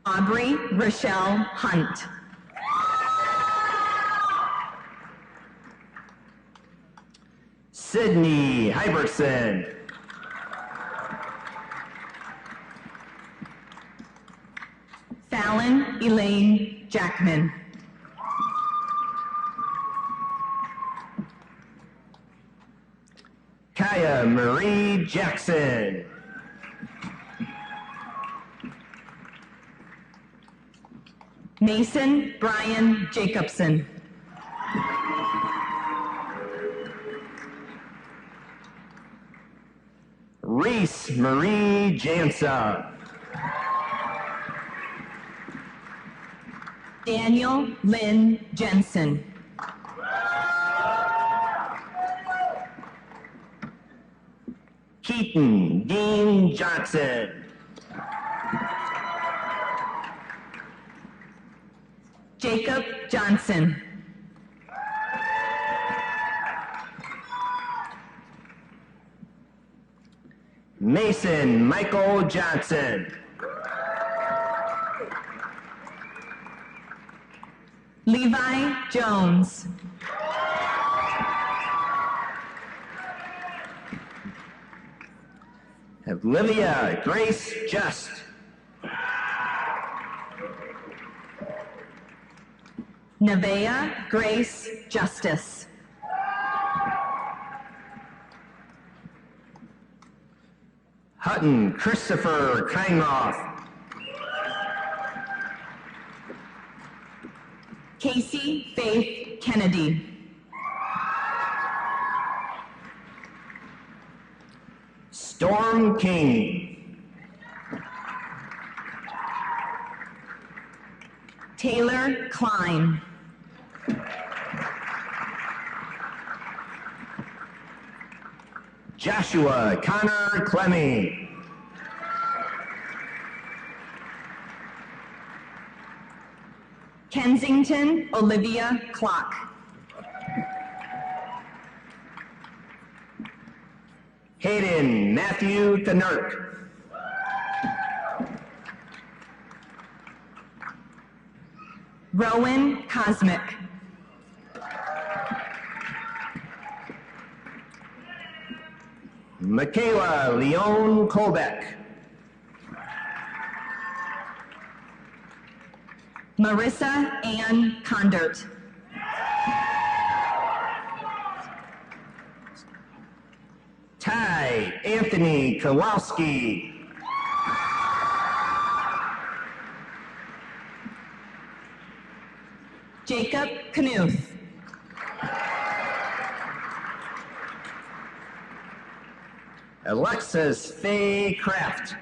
Aubrey Rochelle Hunt. Sydney Hyberson. Fallon Elaine Jackman. Kaya Marie Jackson. Mason Brian Jacobson. Reese Marie Jansa. Daniel Lynn Jensen. Keaton Dean Johnson. Jacob Johnson. Mason Michael Johnson. Levi Jones. Olivia Grace Just. Nevaeh Grace Justice. Hutton Christopher Keinroth. Casey Faith Kennedy. Storm King. Taylor Klein. Joshua Connor Clemming. Kensington Olivia Clock. Hayden Matthew Thanurk. Rowan Cosmic. Michaela Leon Colbeck. Marissa Ann Condert. Ty Anthony Kowalski. Jacob Knuth. Alexis Faye Kraft.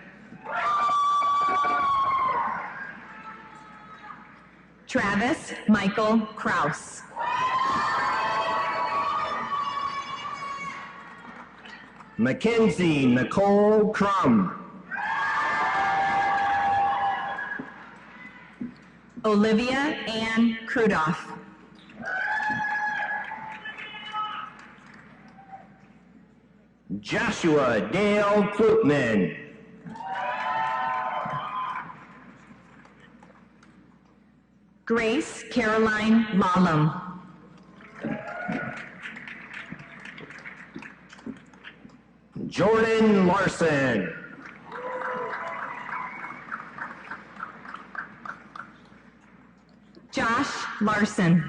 Travis Michael Kraus. Mackenzie Nicole Crum. Olivia Ann Krudoff. Joshua Dale Klutman. Grace Caroline Lallam. Jordan Larson. Josh Larson.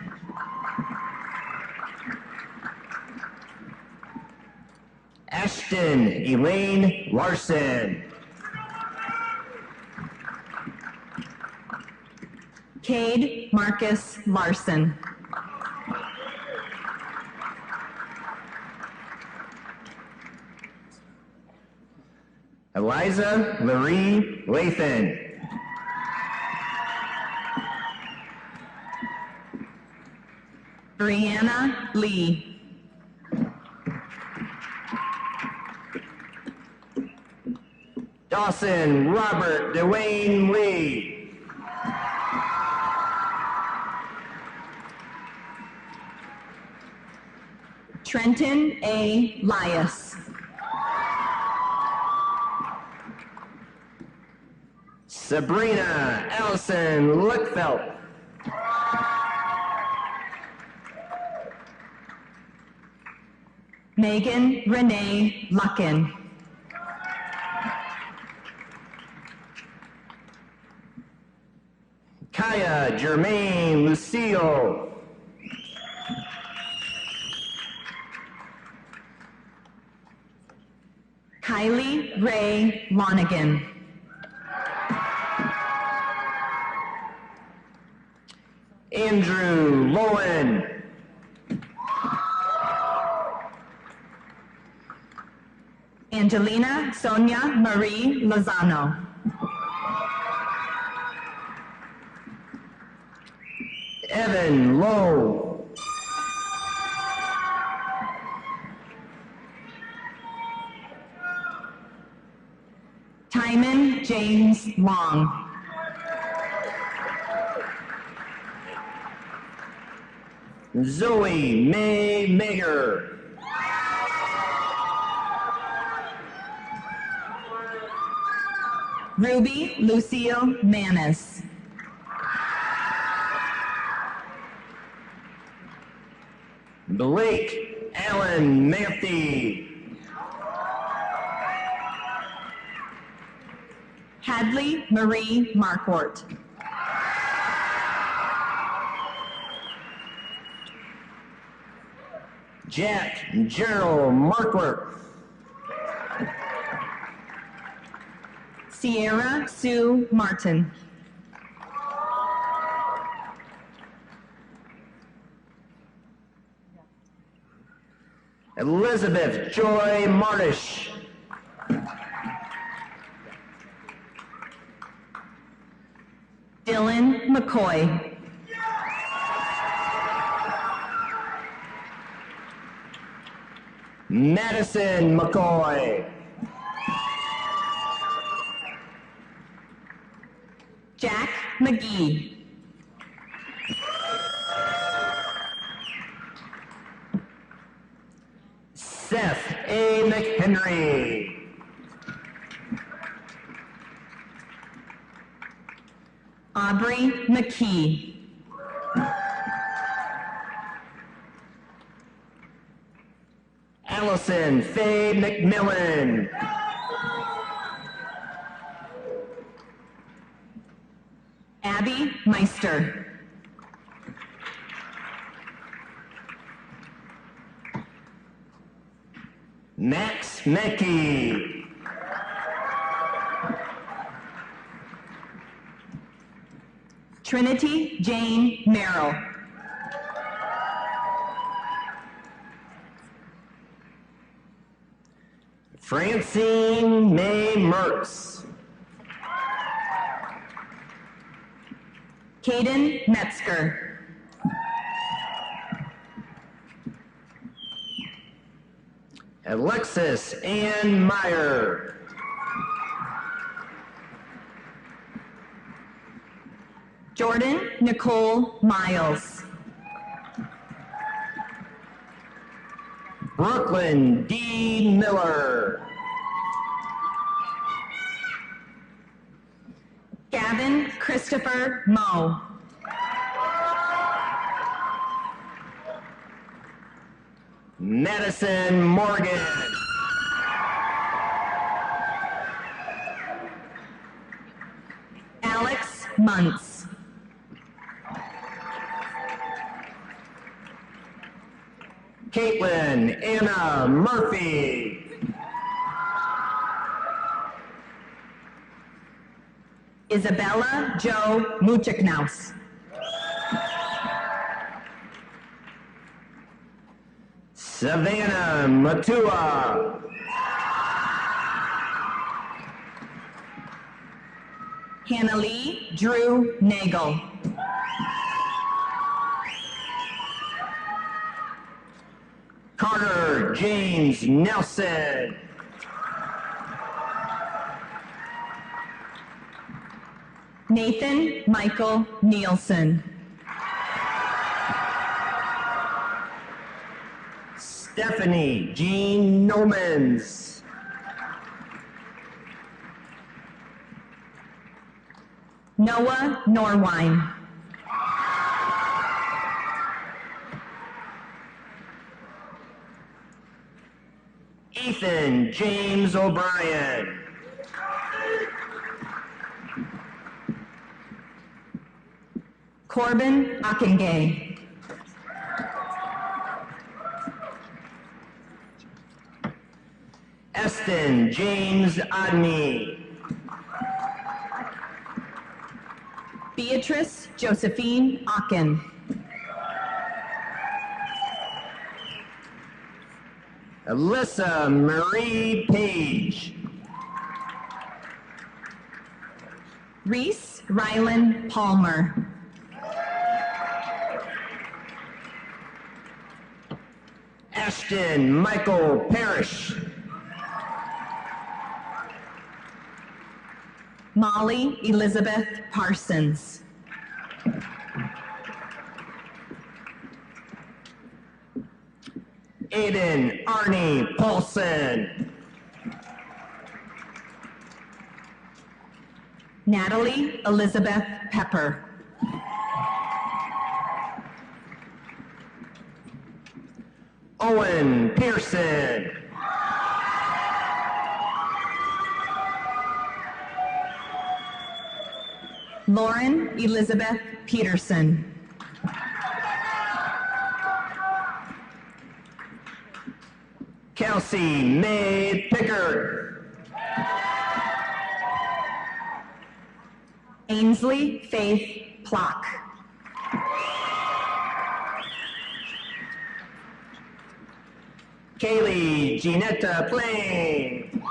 Ashton Elaine Larson. Cade Marcus Larson. Eliza Marie Lathan. Brianna Lee. Dawson Robert Dwayne Lee. Trenton A. Lias. Sabrina Allison Lickfelt. Megan Renee Luckin. Kaya Jermaine Lucille. Kylie Ray Lonigan. Andrew Lowen. Angelina Sonia Marie Lozano. Evan Lowe. Timon James Long. Zoe May Mayer. Ruby Lucille Manis. Blake Allen Matthew. Hadley Marie Marquardt. Jack Gerald Markworth. Sierra Sue Martin. Elizabeth Joy Martish. Dylan McCoy. Madison McCoy. Jack McGee. Seth A. McHenry. Aubrey McKee. Allison Faye McMillan. Abby Meister. Max Mackey. Trinity Jane Merrill. Francine May Mertz. Caden Metzger. Alexis Ann Meyer. Jordan Nicole Miles. Brooklyn D. Miller. Gavin Christopher Moe. Madison Morgan. Alex Muntz. Caitlin Anna Murphy. Isabella Jo Muchiknaus. Savannah Matua. Hannah Lee Drew Nagel. Carter James Nelson. Nathan Michael Nielsen. Stephanie Jean Nomans. Noah Norwine. Ethan James O'Brien. Corbin Ockengay. Eston James Odney. Beatrice Josephine Ocken. Alyssa Marie Page. Reese Rylan Palmer. Ashton Michael Parrish. Molly Elizabeth Parsons. Aiden Arnie Paulson. Natalie Elizabeth Pepper. Owen Pearson. Lauren Elizabeth Peterson. Kelsey May Pickard. Ainsley Faith Plock. Kaylee Jeanetta Plain.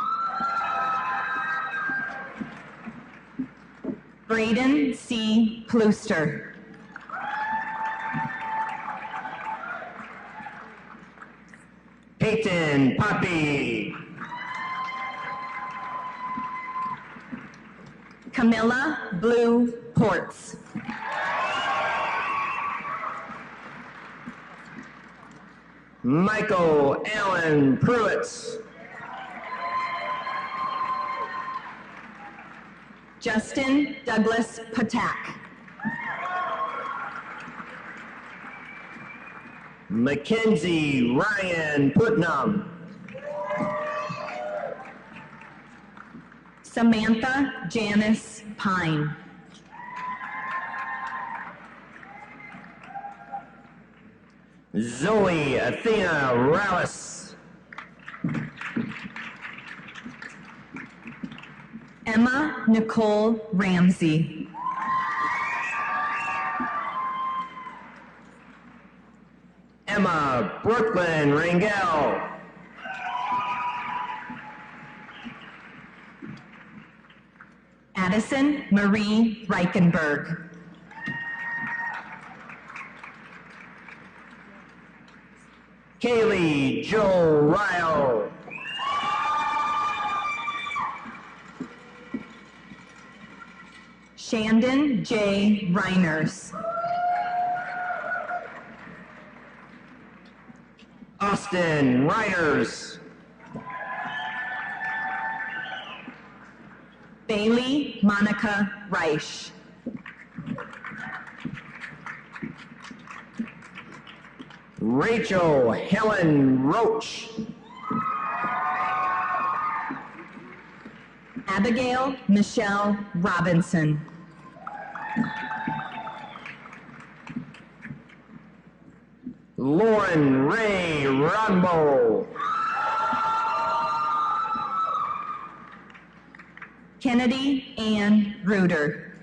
Braden C. Plooster. Peyton Poppy. Camilla Blue Ports. Michael Allen Pruitts. Justin Douglas Patak. Mackenzie Ryan Putnam. Samantha Janice Pine. Zoe Athena Rallis. Emma Nicole Ramsey. Emma Brooklyn Rangel. Addison Marie Reichenberg. Kaylee Joe Ryle. Shandon J. Reiners. Austin Riders. Bailey Monica Reich. Rachel Helen Roach. Abigail Michelle Robinson. Lauren Ray Runbo. Kennedy Ann Reuter.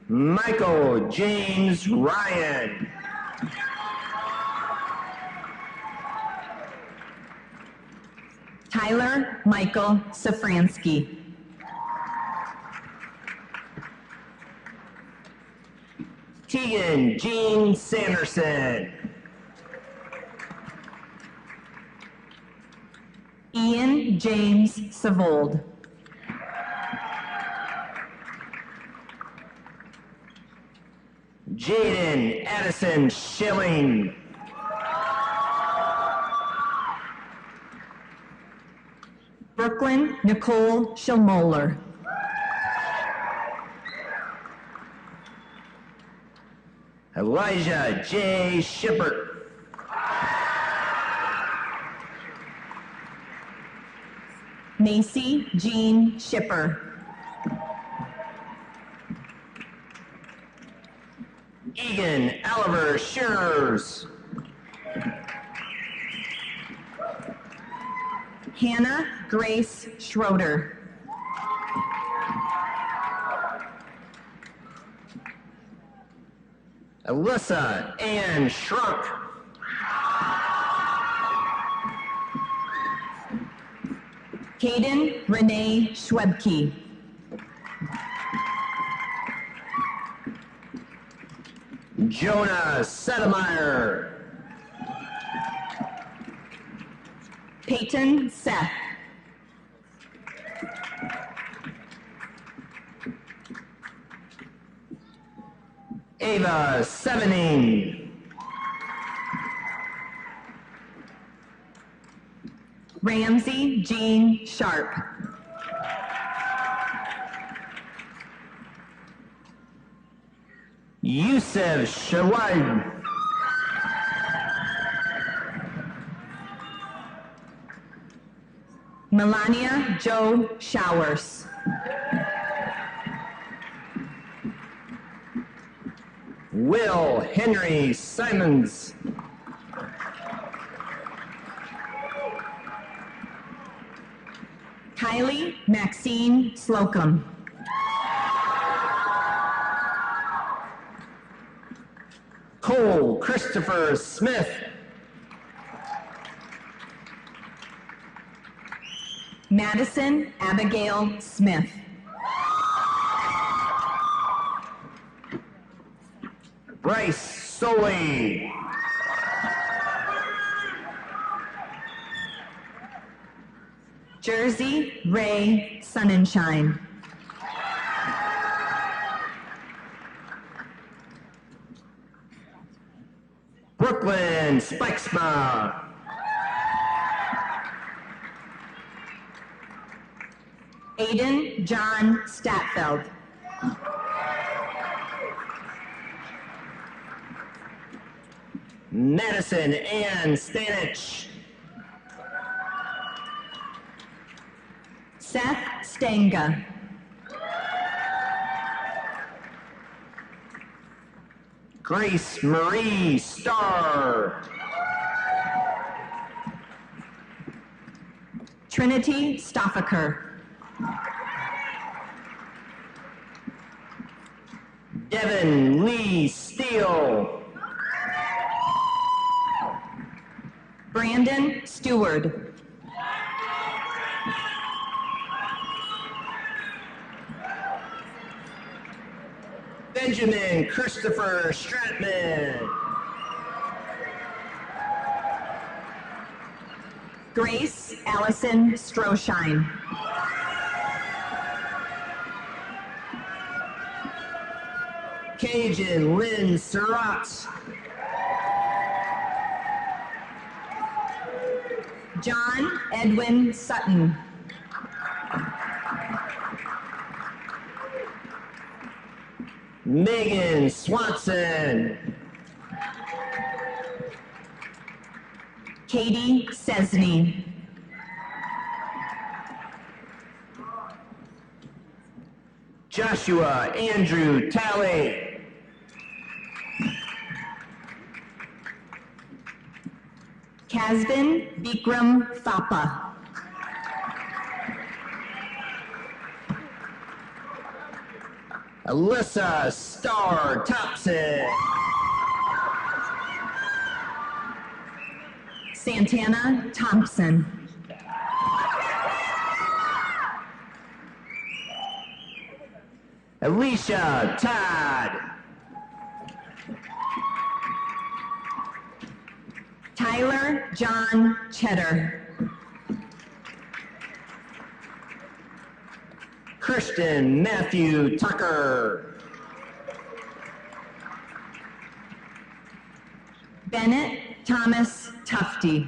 Michael James Ryan. Tyler Michael Safransky. Tegan Jean Sanderson. Ian James Savold. Jaden Addison Schilling. Brooklyn Nicole Schilmoller. Elijah J. Shippert. Macy Jean Shipper. Egan Oliver Schurz. Hannah Grace Schroeder. Alyssa Ann Shrunk. Kaden Renee Schwebke. Jonah Sedemeyer. Peyton Seth. Ava Sevening. Ramsey Jean Sharp. Yusef Shawad. Melania Joe Showers. Will Henry Simons. Kylie Maxine Slocum. Cole Christopher Smith. Madison Abigail Smith. Bryce Soley. Jersey Ray Sunshine. Brooklyn Spikesma. Aiden John Statfeld. Madison Ann Stanich. Seth Stenga. Grace Marie Starr. Trinity Stoffaker. Devin Lee Steele. Brandon Stewart. Benjamin Christopher Stratman. Grace Allison Stroshine. Cajun Lynn Surratt. John Edwin Sutton. Megan Swanson. Katie Sesney. Joshua Andrew Talley. Kasvin Bikram Thapa. Alyssa Starr Thompson. Santana Thompson. Alicia Todd. Tyler John Cheddar. Christian Matthew Tucker. Bennett Thomas Tufty.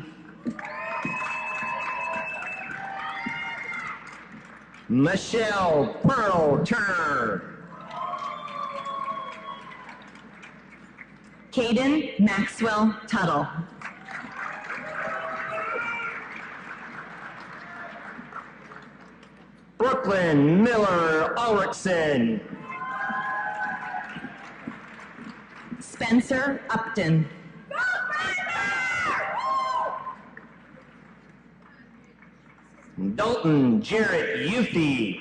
Michelle Pearl Turner. Caden Maxwell Tuttle. Brooklyn Miller Ulrichsen. Spencer Upton. Dalton Jarrett Eufy.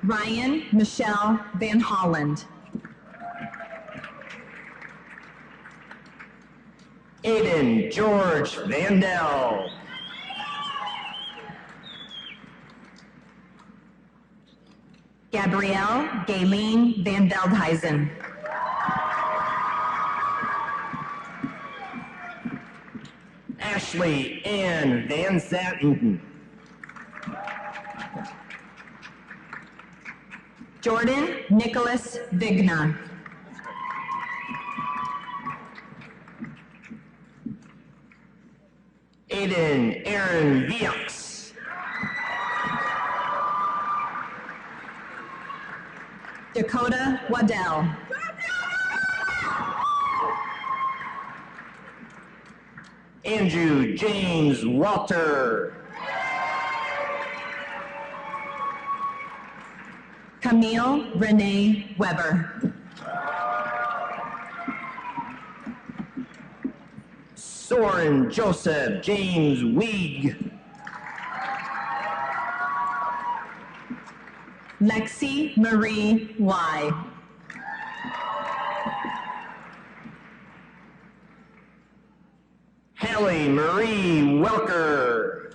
Ryan Michelle Van Holland. Aiden George Vandell. Gabrielle Gayleen Van Veldhuizen. Ashley Ann Van Zatten. Jordan Nicholas Vigna. Aiden Aaron Vieux. Dakota Waddell. Andrew James Walter. Camille Renee Weber. Soren Joseph James Weig. Lexi Marie Y. Hallie Marie Welker.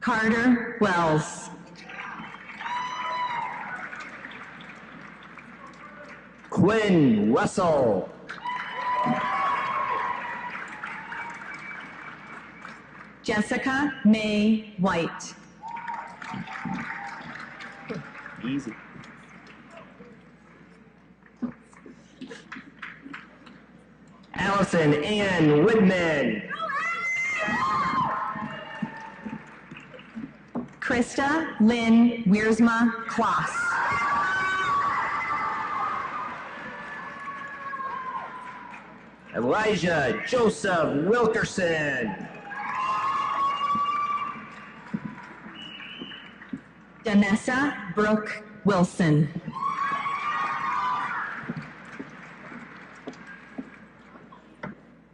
Carter Wells. Quinn Wessel. Jessica May White. Easy. Allison Ann Woodman. Krista Lynn Wiersma Kloss. Elijah Joseph Wilkerson. Danessa Brooke Wilson.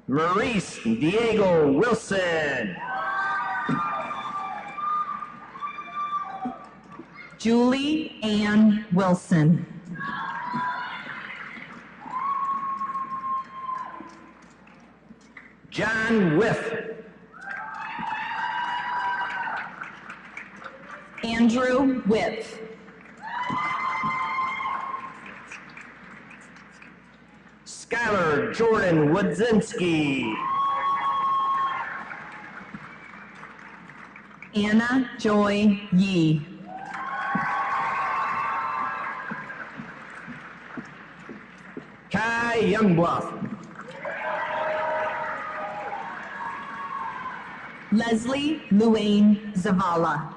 Maurice Diego Wilson. Julie Ann Wilson. John Whiff. Andrew Whip. Skylar Jordan Wodzinski. Anna Joy Yee. Kai Youngbluff. Leslie Luane Zavala.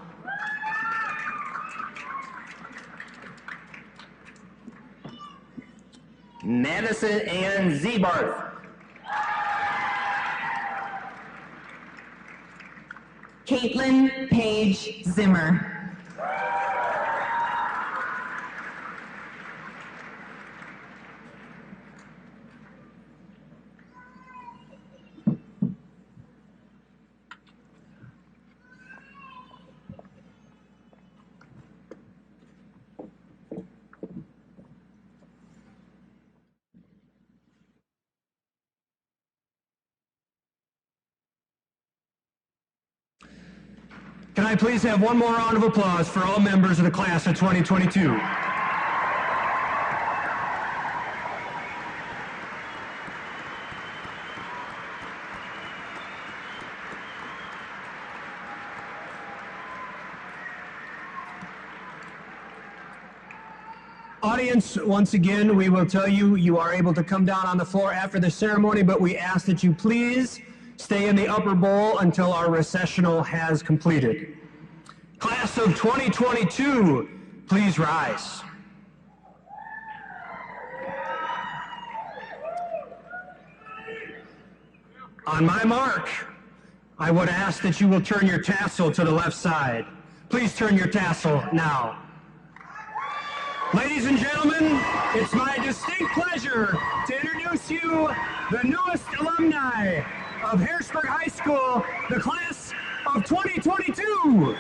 Madison Ann Zebarth. Caitlin Paige Zimmer. Can I please have one more round of applause for all members of the class of 2022? Audience, once again, we will tell you you are able to come down on the floor after the ceremony, but we ask that you please stay in the upper bowl until our recessional has completed. Class of 2022, please rise. On my mark, I would ask that you will turn your tassel to the left side. Please turn your tassel now. Ladies and gentlemen, it's my distinct pleasure to introduce you the newest alumni of Harrisburg High School, the class of 2022.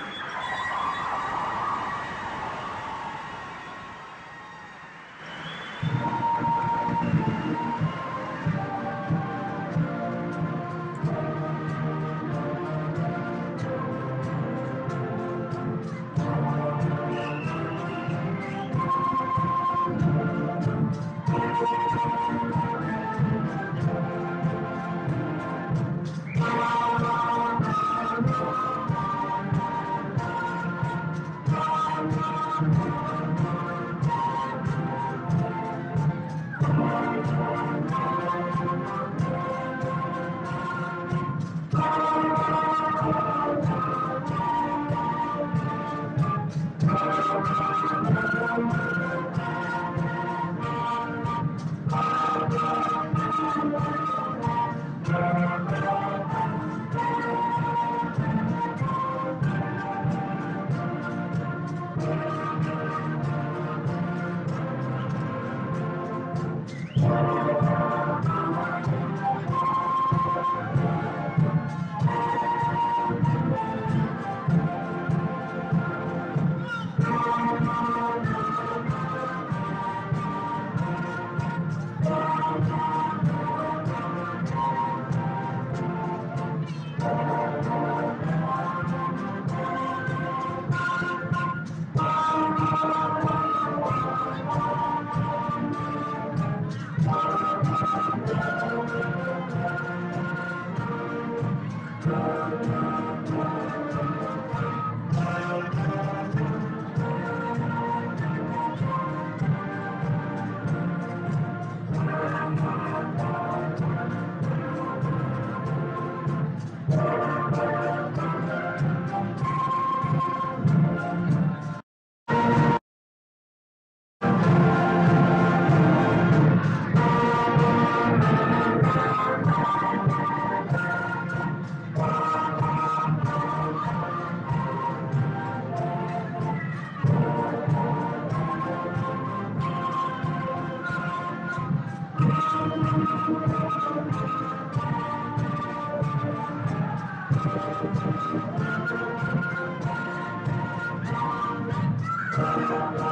Thank you.